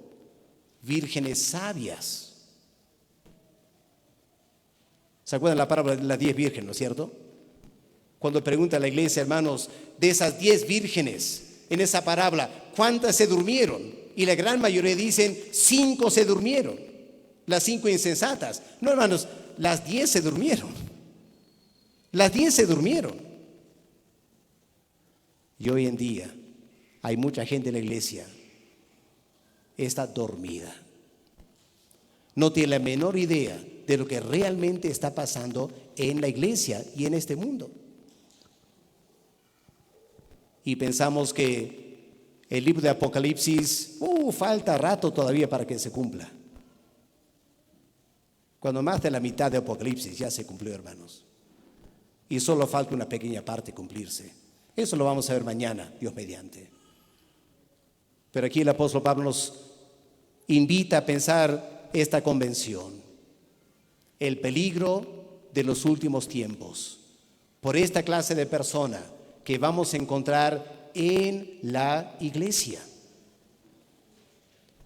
vírgenes sabias. ¿Se acuerdan la parábola de las 10 vírgenes, no es cierto? Cuando pregunta a la iglesia, hermanos, de esas 10 vírgenes, en esa parábola, ¿cuántas se durmieron? Y la gran mayoría dicen, 5 se durmieron. Las 5 insensatas. No, hermanos, las 10 se durmieron. Las 10 se durmieron. Y hoy en día hay mucha gente en la iglesia, está dormida. No tiene la menor idea de lo que realmente está pasando en la iglesia y en este mundo. Y pensamos que el libro de Apocalipsis, falta rato todavía para que se cumpla. Cuando más de la mitad de Apocalipsis ya se cumplió, hermanos. Y solo falta una pequeña parte cumplirse. Eso lo vamos a ver mañana, Dios mediante. Pero aquí el apóstol Pablo nos invita a pensar esta convención. El peligro de los últimos tiempos. Por esta clase de persona que vamos a encontrar en la iglesia.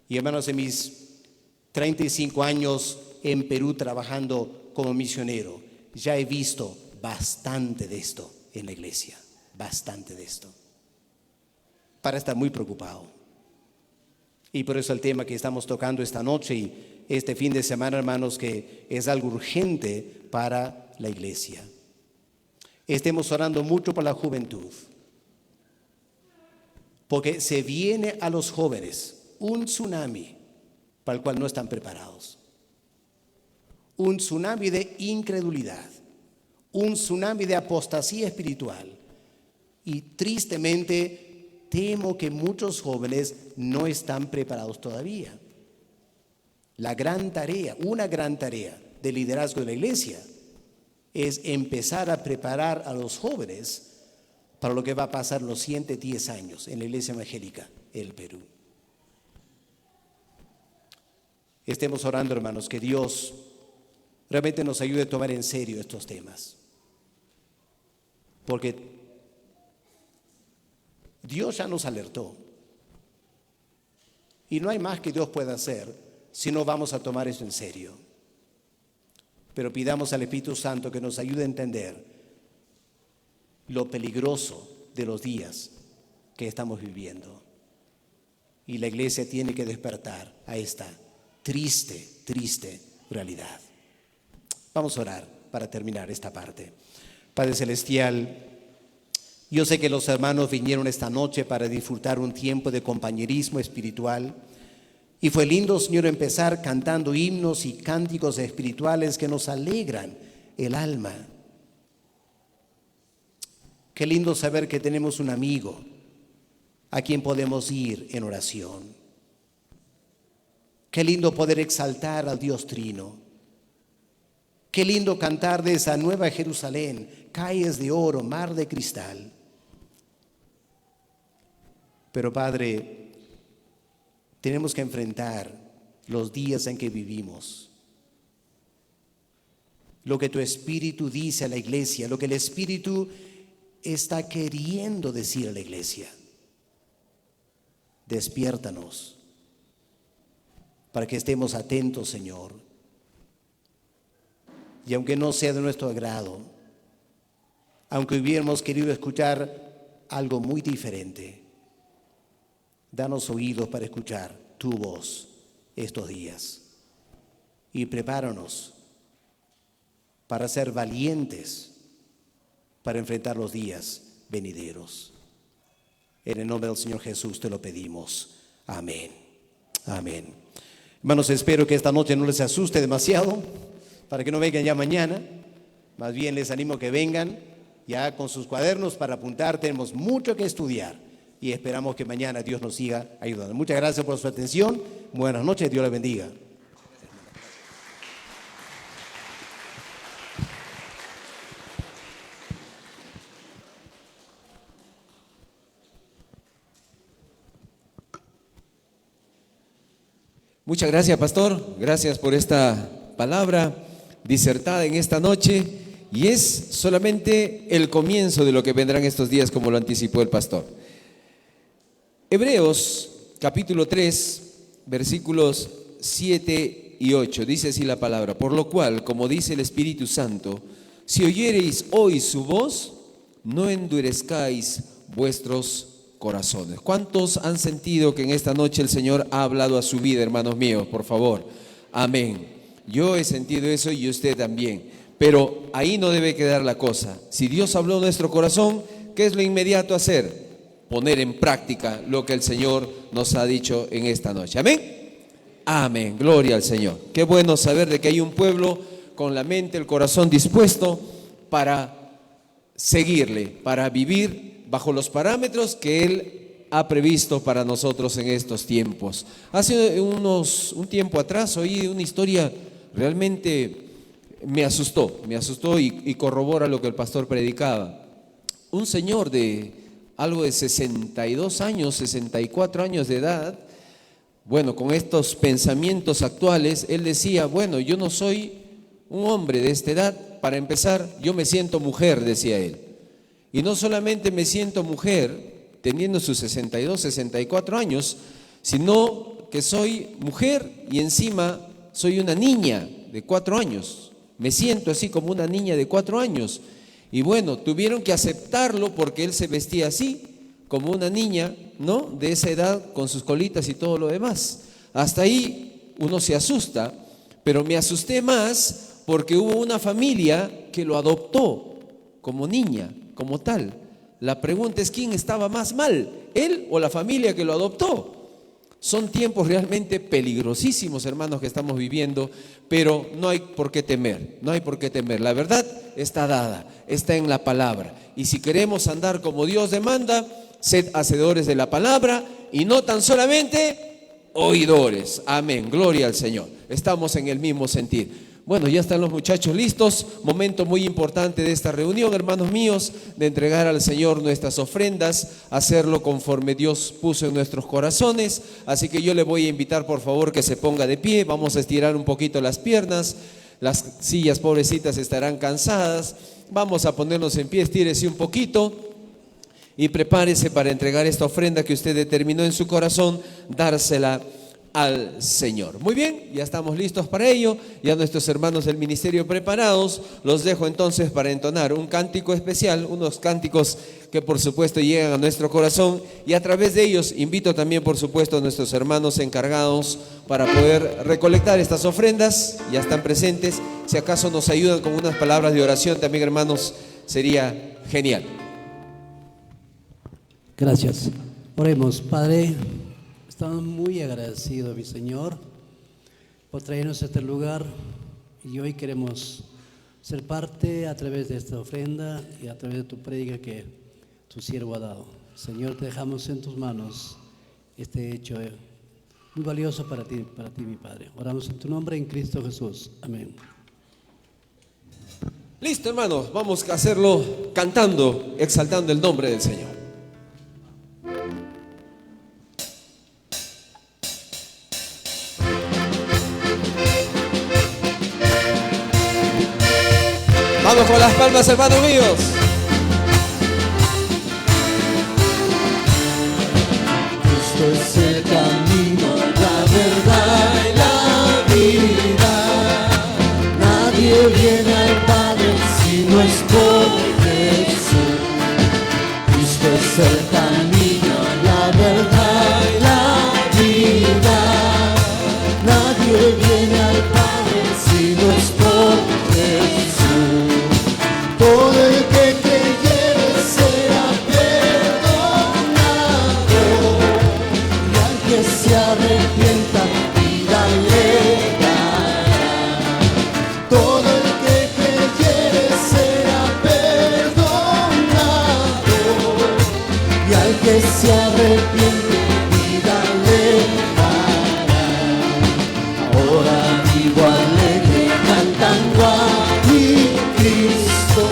Y hermanos, en mis 35 años en Perú trabajando como misionero, ya he visto bastante de esto en la iglesia, bastante de esto, para estar muy preocupado. Y por eso el tema que estamos tocando esta noche y este fin de semana, hermanos, que es algo urgente para la iglesia. Estemos orando mucho por la juventud, porque se viene a los jóvenes un tsunami para el cual no están preparados. Un tsunami de incredulidad, un tsunami de apostasía espiritual. Y tristemente temo que muchos jóvenes no están preparados todavía. La gran tarea, una gran tarea de liderazgo de la iglesia es empezar a preparar a los jóvenes para lo que va a pasar los siguientes 10 años en la iglesia evangélica en el Perú. Estemos orando, hermanos, que Dios realmente nos ayude a tomar en serio estos temas. Porque Dios ya nos alertó. Y no hay más que Dios pueda hacer si no vamos a tomar eso en serio. pero pidamos al Espíritu Santo que nos ayude a entender lo peligroso de los días que estamos viviendo. Y la iglesia tiene que despertar a esta triste, triste realidad. Vamos a orar para terminar esta parte. Padre Celestial, yo sé que los hermanos vinieron esta noche para disfrutar un tiempo de compañerismo espiritual. Y fue lindo, Señor, empezar cantando himnos y cánticos espirituales que nos alegran el alma. Qué lindo saber que tenemos un amigo a quien podemos ir en oración. Qué lindo poder exaltar al Dios Trino. Qué lindo cantar de esa nueva Jerusalén, calles de oro, mar de cristal. Pero Padre, tenemos que enfrentar los días en que vivimos. Lo que tu Espíritu dice a la iglesia, lo que el Espíritu está queriendo decir a la iglesia. Despiértanos para que estemos atentos, Señor. Y aunque no sea de nuestro agrado, aunque hubiéramos querido escuchar algo muy diferente, danos oídos para escuchar tu voz estos días y prepáranos para ser valientes para enfrentar los días venideros. En el nombre del Señor Jesús te lo pedimos. Amén. Amén. Hermanos, espero que esta noche no les asuste demasiado para que no vengan ya mañana. Más bien les animo a que vengan ya con sus cuadernos para apuntar. Tenemos mucho que estudiar. Y esperamos que mañana Dios nos siga ayudando. Muchas gracias por su atención. Buenas noches. Dios les bendiga. Muchas gracias, pastor. Gracias por esta palabra disertada en esta noche. Y es solamente el comienzo de lo que vendrán estos días, como lo anticipó el pastor. Hebreos capítulo 3, versículos 7 y 8, dice así la palabra: por lo cual, como dice el Espíritu Santo, si oyereis hoy su voz, no endurezcáis vuestros corazones. ¿Cuántos han sentido que en esta noche el Señor ha hablado a su vida, hermanos míos? Por favor, amén. Yo he sentido eso y usted también, pero ahí no debe quedar la cosa. Si Dios habló a nuestro corazón, ¿qué es lo inmediato a hacer? Poner en práctica lo que el Señor nos ha dicho en esta noche. Amén. Amén. Gloria al Señor. Qué bueno saber de que hay un pueblo con la mente, el corazón dispuesto para seguirle, para vivir bajo los parámetros que Él ha previsto para nosotros en estos tiempos. Hace un tiempo atrás oí una historia realmente me asustó y corrobora lo que el pastor predicaba. Un señor de algo de 62 años, 64 años de edad, bueno, con estos pensamientos actuales, él decía, bueno, yo no soy un hombre de esta edad, para empezar, yo me siento mujer, decía él. Y no solamente me siento mujer, teniendo sus 62, 64 años, sino que soy mujer y encima soy una niña de 4 años. Me siento así como una niña de 4 años. Y bueno, tuvieron que aceptarlo porque él se vestía así, como una niña, ¿no?, de esa edad, con sus colitas y todo lo demás. Hasta ahí uno se asusta, pero me asusté más porque hubo una familia que lo adoptó como niña, como tal. La pregunta es, ¿quién estaba más mal? ¿Él o la familia que lo adoptó? Son tiempos realmente peligrosísimos, hermanos, que estamos viviendo, pero no hay por qué temer, no hay por qué temer. La verdad está dada, está en la palabra. Y si queremos andar como Dios demanda, sed hacedores de la palabra y no tan solamente oidores. Amén, gloria al Señor. Estamos en el mismo sentir. Bueno, ya están los muchachos listos. Momento muy importante de esta reunión, hermanos míos, de entregar al Señor nuestras ofrendas, hacerlo conforme Dios puso en nuestros corazones. Así que yo le voy a invitar, por favor, que se ponga de pie. Vamos a estirar un poquito las piernas. Las sillas pobrecitas estarán cansadas. Vamos a ponernos en pie, estírese un poquito y prepárese para entregar esta ofrenda que usted determinó en su corazón, dársela al Señor. Muy bien, ya estamos listos para ello, ya nuestros hermanos del ministerio preparados. Los dejo entonces para entonar un cántico especial, unos cánticos que por supuesto llegan a nuestro corazón, y a través de ellos invito también por supuesto a nuestros hermanos encargados para poder recolectar estas ofrendas. Ya están presentes, si acaso nos ayudan con unas palabras de oración también, hermanos, sería genial. Gracias. Oremos. Padre, estamos muy agradecidos, mi Señor, por traernos a este lugar, y hoy queremos ser parte a través de esta ofrenda y a través de tu prédica que tu siervo ha dado. Señor, te dejamos en tus manos este hecho muy valioso para ti, mi Padre. Oramos en tu nombre, en Cristo Jesús. Amén. Listo, hermanos, vamos a hacerlo cantando, exaltando el nombre del Señor. Vamos con las palmas, hermanos míos. Cristo es el camino, la verdad y la vida. Nadie viene al Padre si no es por Jesús. Cristo es el camino, la verdad y la vida. Nadie viene al Padre si no es por Jesús. Todo el que creyere será perdonado, y al que se arrepienta vida le dará. Todo el que creyere será perdonado, y al que se arrepiente vida le dará. Ahora vivo alegre cantando a mi Cristo,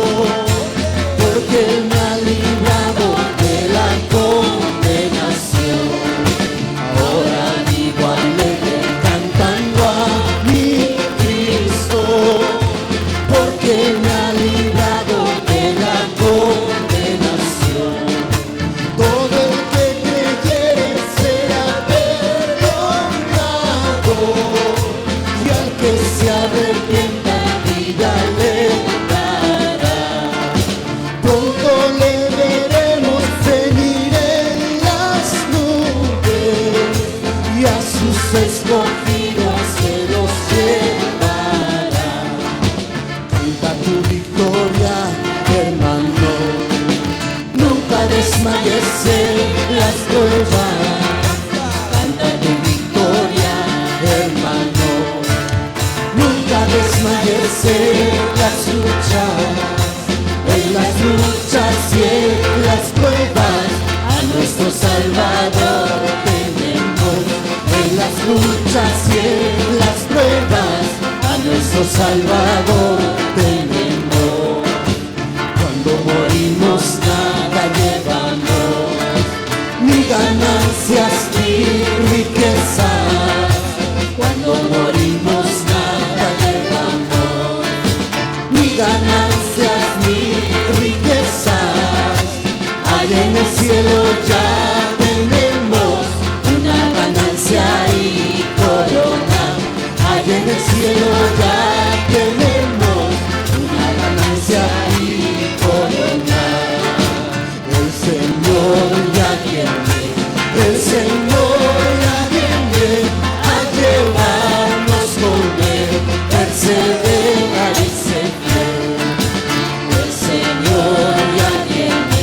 porque Él me ha librado de la condenación. Ahora vivo alegre cantando a mi Cristo, porque Él me ha librado de la condenación. Todo el que creyere será perdonado, y al que se arrepienta vida le dará. Pronto le veremos venir en las nubes, y a sus escogidos se los llevará. Canta tu victoria, hermano, nunca desmayes en las pruebas. Canta tu victoria, hermano, nunca desmayes en las luchas y en las pruebas. A nuestro Salvador tenemos. En las luchas y en las pruebas, a nuestro Salvador tenemos. Cuando morimos nada llevamos, ni ganancias ni riquezas. Cuando morimos nada llevamos, ni ganancias ni riquezas. Allá en el cielo ya tenemos una ganancia y corona. Allá en el cielo ya tenemos una ganancia y corona. El Señor ya viene, el Señor ya viene a llevarnos con Él, perseverar y ser fiel. El Señor ya viene,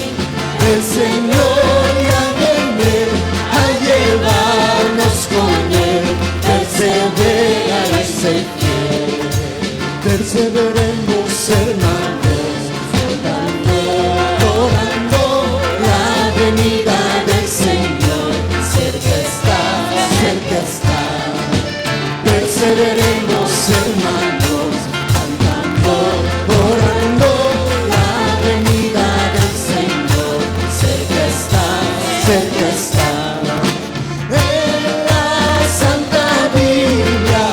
el Señor ya viene a llevarnos con Él, perseverar y ser fiel. Perseveremos, hermanos, orando la venida del Señor. Cerca está, cerca está. Perseveremos, hermanos, cantando, orando la venida del Señor. Cerca está, cerca está. En la Santa Biblia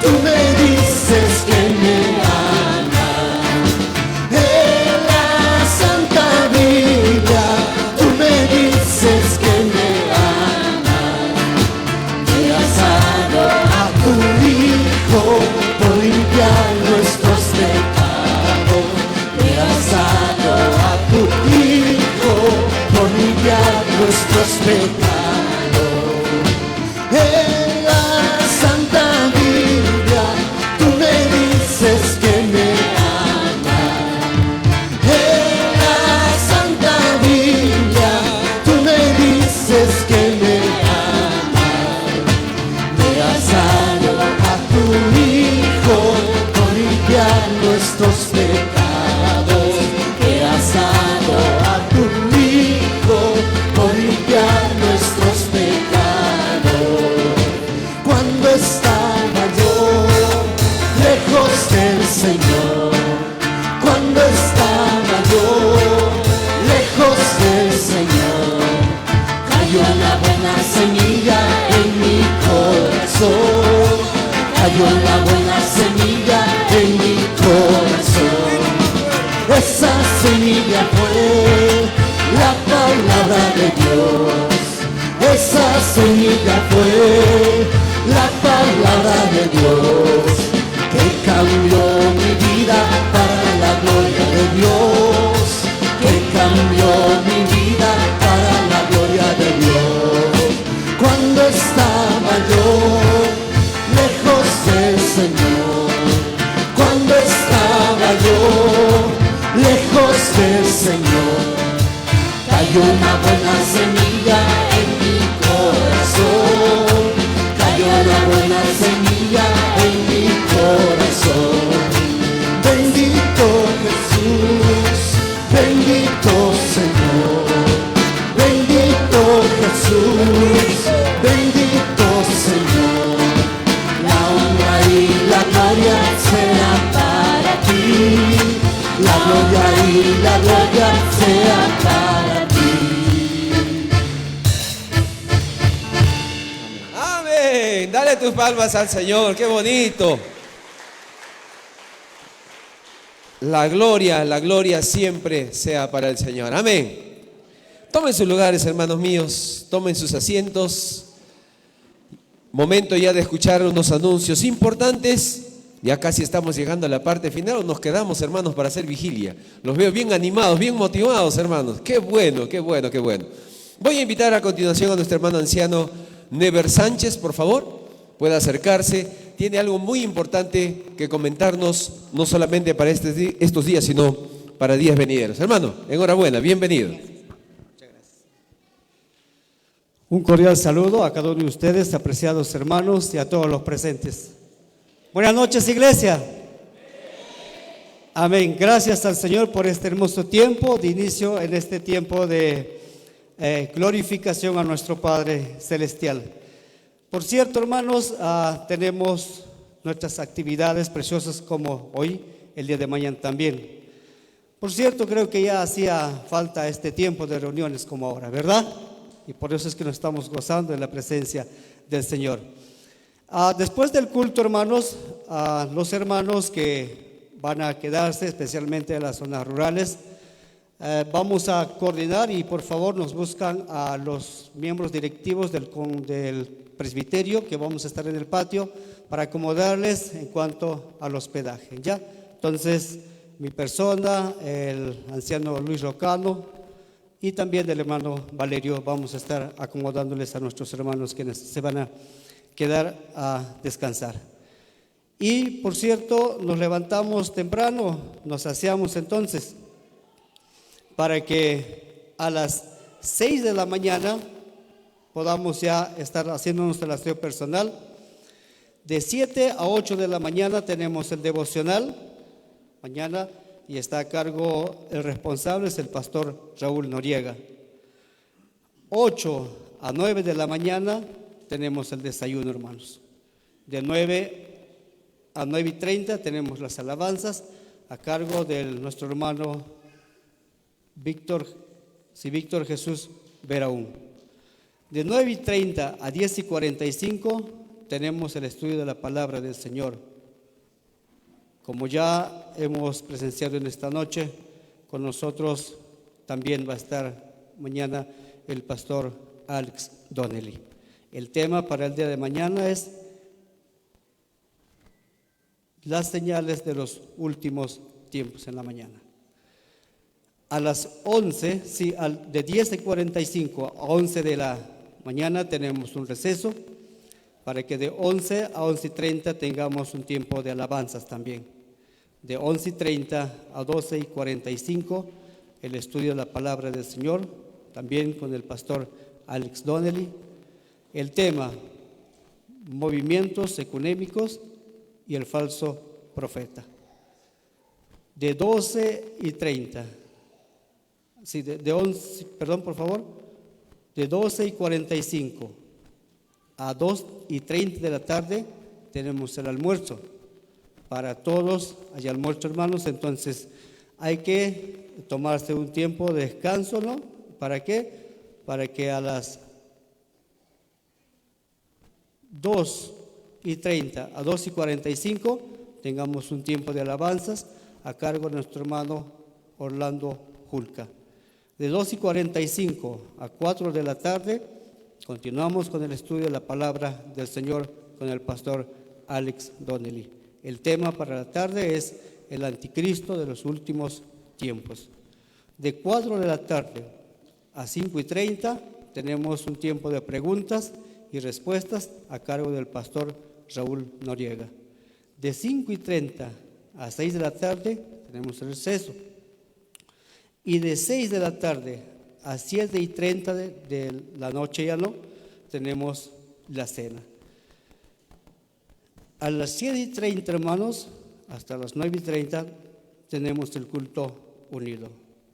tú me dices que me amas. En la Santa Biblia tú me dices que me amas. Me has pecados. En la Santa Biblia tú me dices que me amas. En la Santa Biblia tú me dices que me amas. Me has dado a tu Hijo por limpiar nuestros pecados. Me has dado a tu Hijo por limpiar nuestros pecados. Cuando estaba yo lejos del Señor, cuando estaba yo lejos del Señor, cayó la buena semilla en mi corazón, cayó la buena semilla en mi corazón. Esa semilla fue la palabra de Dios. Esa semilla fue la palabra de Dios, que cambió mi vida para la gloria de Dios, que cambió mi vida para la gloria de Dios. Cuando estaba yo lejos del Señor, cuando estaba yo lejos del Señor, cayó una buena semilla en mi corazón, cayó una buena semilla en mi corazón. Bendito Jesús, bendito Señor, bendito Jesús, bendito Señor. La honra y la gloria sea para ti, la gloria y la gloria sea para ti. Amén. Dale tus palmas al Señor, qué bonito. La gloria siempre sea para el Señor. Amén. Tomen sus lugares, hermanos míos, tomen sus asientos. Momento ya de escuchar unos anuncios importantes. Ya casi estamos llegando a la parte final, o nos quedamos, hermanos, para hacer vigilia. Los veo bien animados, bien motivados, hermanos. Qué bueno, qué bueno, qué bueno. Voy a invitar a continuación a nuestro hermano anciano Never Sánchez, por favor. Puede acercarse. Tiene algo muy importante que comentarnos, no solamente para estos días, sino para días venideros. Hermano, enhorabuena, bienvenido. Un cordial saludo a cada uno de ustedes, apreciados hermanos, y a todos los presentes. Buenas noches, iglesia. Amén. Gracias al Señor por este hermoso tiempo de inicio en este tiempo de glorificación a nuestro Padre Celestial. Por cierto, hermanos, tenemos nuestras actividades preciosas como hoy, el día de mañana también. Por cierto, creo que ya hacía falta este tiempo de reuniones como ahora, ¿verdad? Y por eso es que nos estamos gozando de la presencia del Señor. Después del culto, hermanos, los hermanos que van a quedarse, especialmente en las zonas rurales, vamos a coordinar y por favor nos buscan a los miembros directivos del presbiterio que vamos a estar en el patio para acomodarles en cuanto al hospedaje, ¿ya? Entonces, mi persona, el anciano Luis Locano y también el hermano Valerio, vamos a estar acomodándoles a nuestros hermanos que se van a quedar a descansar. Y por cierto, nos levantamos temprano, nos aseamos entonces, para que a las 6 de la mañana podamos ya estar haciendo nuestro aseo personal. De 7 a 8 de la mañana tenemos el devocional, mañana, y está a cargo el responsable, es el pastor Raúl Noriega. 8 a 9 de la mañana tenemos el desayuno, hermanos. De 9 a 9:30 tenemos las alabanzas a cargo de nuestro hermano Víctor Jesús Veraún. De 9:30 a 10:45 tenemos el estudio de la palabra del Señor. Como ya hemos presenciado en esta noche, con nosotros también va a estar mañana el pastor Alex Donnelly. El tema para el día de mañana es las señales de los últimos tiempos en la mañana. A las 11, sí, de 10:45 a 11 de la mañana tenemos un receso, para que de 11 a 11:30 tengamos un tiempo de alabanzas también. De 11:30 a 12:45 el estudio de la palabra del Señor, también con el pastor Alex Donnelly. El tema, movimientos ecuménicos y el falso profeta. De 12:30, sí, de 11, perdón, por favor, de 12:45 a 2:30 de la tarde tenemos el almuerzo. Para todos hay almuerzo, hermanos, entonces hay que tomarse un tiempo de descanso, ¿no? ¿Para qué? Para que a las 2:30 a 2:45 tengamos un tiempo de alabanzas a cargo de nuestro hermano Orlando Julca. De 2:45 a 4 de la tarde continuamos con el estudio de la palabra del Señor con el pastor Alex Donnelly. El tema para la tarde es el anticristo de los últimos tiempos. De 4 de la tarde a 5:30 tenemos un tiempo de preguntas y respuestas a cargo del pastor Raúl Noriega. De 5:30 a 6 de la tarde tenemos el receso. Y de 6 de la tarde a 7:30 de la noche ya no, tenemos la cena. A las 7:30, hermanos, hasta las 9:30 tenemos el culto unido.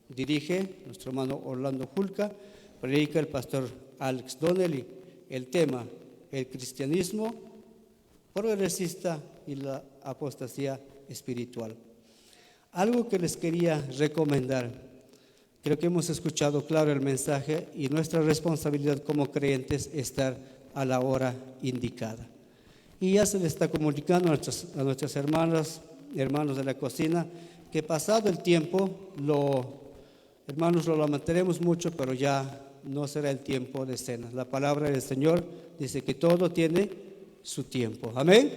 Dirige nuestro hermano Orlando Julca, predica el pastor Alex Donnelly. El tema, el cristianismo progresista y la apostasía espiritual. Algo que les quería recomendar, creo que hemos escuchado claro el mensaje y nuestra responsabilidad como creyentes es estar a la hora indicada. Y ya se le está comunicando a nuestras hermanos de la cocina, que pasado el tiempo, hermanos, lo lamentaremos mucho, pero ya no será el tiempo de cena. La palabra del Señor dice que todo tiene su tiempo. Amén.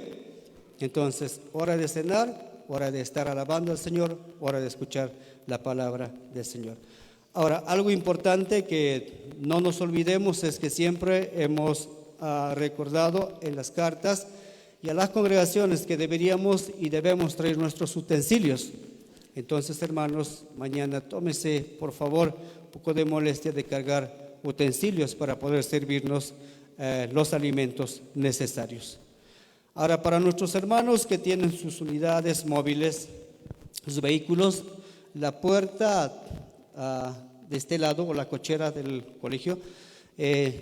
Entonces, hora de cenar, hora de estar alabando al Señor, hora de escuchar la palabra del Señor. Ahora, algo importante que no nos olvidemos es que siempre hemos recordado en las cartas y a las congregaciones que deberíamos y debemos traer nuestros utensilios. Entonces, hermanos, mañana tómese, por favor, un poco de molestia de cargar utensilios para poder servirnos los alimentos necesarios. Ahora, para nuestros hermanos que tienen sus unidades móviles, sus vehículos, la puerta de este lado o la cochera del colegio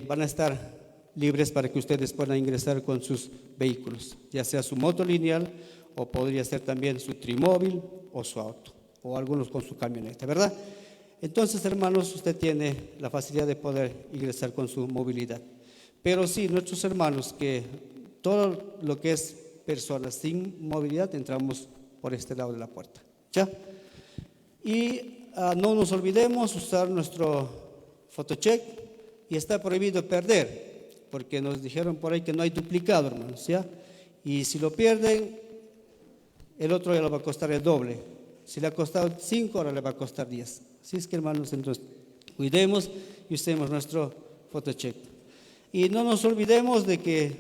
van a estar libres para que ustedes puedan ingresar con sus vehículos, ya sea su moto lineal o podría ser también su trimóvil o su auto, o algunos con su camioneta, ¿verdad? Entonces, hermanos, usted tiene la facilidad de poder ingresar con su movilidad. Pero sí, nuestros hermanos, que todo lo que es personas sin movilidad, entramos por este lado de la puerta, ¿ya? Y no nos olvidemos usar nuestro photocheck y está prohibido perder, porque nos dijeron por ahí que no hay duplicado, hermanos, ¿ya? Y si lo pierden, el otro ya le va a costar el doble. Si le ha costado 5, ahora le va a costar 10. Así es que, hermanos, entonces cuidemos y usemos nuestro photocheck. Y no nos olvidemos de que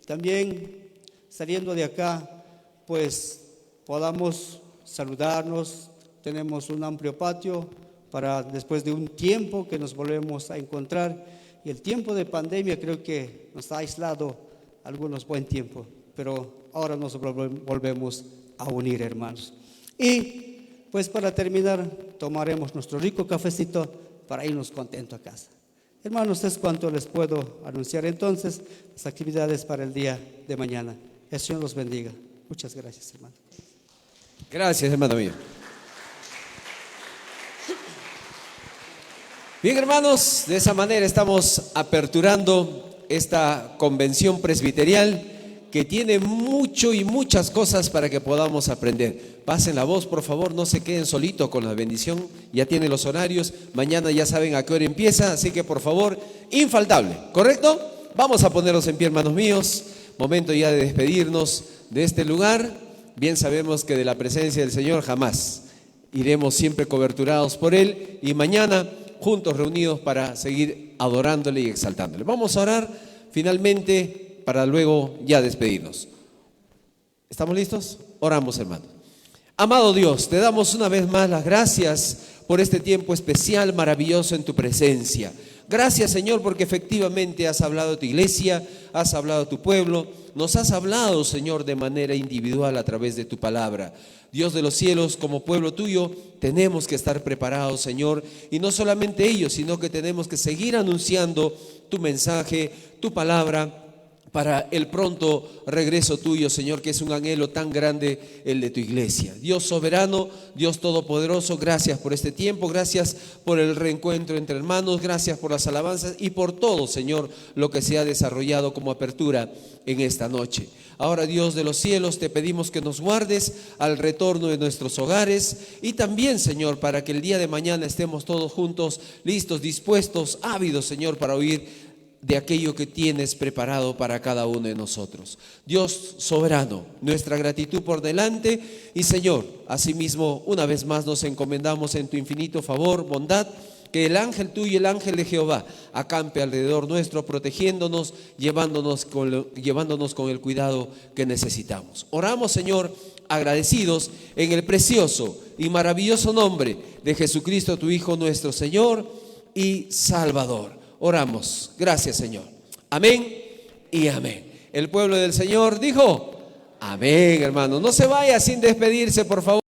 también saliendo de acá, pues podamos saludarnos. Tenemos un amplio patio para después de un tiempo que nos volvemos a encontrar. Y el tiempo de pandemia creo que nos ha aislado algunos buen tiempo, pero ahora nos volvemos a unir, hermanos. Y pues para terminar, tomaremos nuestro rico cafecito para irnos contentos a casa. Hermanos, es cuanto les puedo anunciar entonces las actividades para el día de mañana. El Señor los bendiga. Muchas gracias, hermano. Gracias, hermano mío. Bien, hermanos, de esa manera estamos aperturando esta convención presbiterial que tiene mucho y muchas cosas para que podamos aprender. Pasen la voz, por favor, no se queden solitos con la bendición. Ya tienen los horarios, mañana ya saben a qué hora empieza, así que por favor, infaltable, ¿correcto? Vamos a ponernos en pie, hermanos míos. Momento ya de despedirnos de este lugar. Bien sabemos que de la presencia del Señor jamás. iremos siempre coberturados por Él y mañana juntos reunidos para seguir adorándole y exaltándole. Vamos a orar finalmente para luego ya despedirnos. ¿Estamos listos? Oramos, hermanos. Amado Dios, te damos una vez más las gracias por este tiempo especial, maravilloso en tu presencia. Gracias, Señor, porque efectivamente has hablado a tu iglesia, has hablado a tu pueblo, nos has hablado, Señor, de manera individual a través de tu palabra. Dios de los cielos, como pueblo tuyo, tenemos que estar preparados, Señor, y no solamente ellos, sino que tenemos que seguir anunciando tu mensaje, tu palabra, para el pronto regreso tuyo, Señor, que es un anhelo tan grande el de tu iglesia. Dios soberano, Dios todopoderoso, gracias por este tiempo, gracias por el reencuentro entre hermanos, gracias por las alabanzas y por todo, Señor, lo que se ha desarrollado como apertura en esta noche. Ahora, Dios de los cielos, te pedimos que nos guardes al retorno de nuestros hogares y también, Señor, para que el día de mañana estemos todos juntos, listos, dispuestos, ávidos, Señor, para oír de aquello que tienes preparado para cada uno de nosotros. Dios soberano, nuestra gratitud por delante y, Señor, asimismo, una vez más nos encomendamos en tu infinito favor, bondad, que el ángel tuyo, el ángel de Jehová, acampe alrededor nuestro, protegiéndonos, llevándonos con el cuidado que necesitamos. Oramos, Señor, agradecidos en el precioso y maravilloso nombre de Jesucristo, tu Hijo, nuestro Señor y Salvador. Oramos. Gracias, Señor. Amén y amén. El pueblo del Señor dijo, amén, hermano. No se vaya sin despedirse, por favor.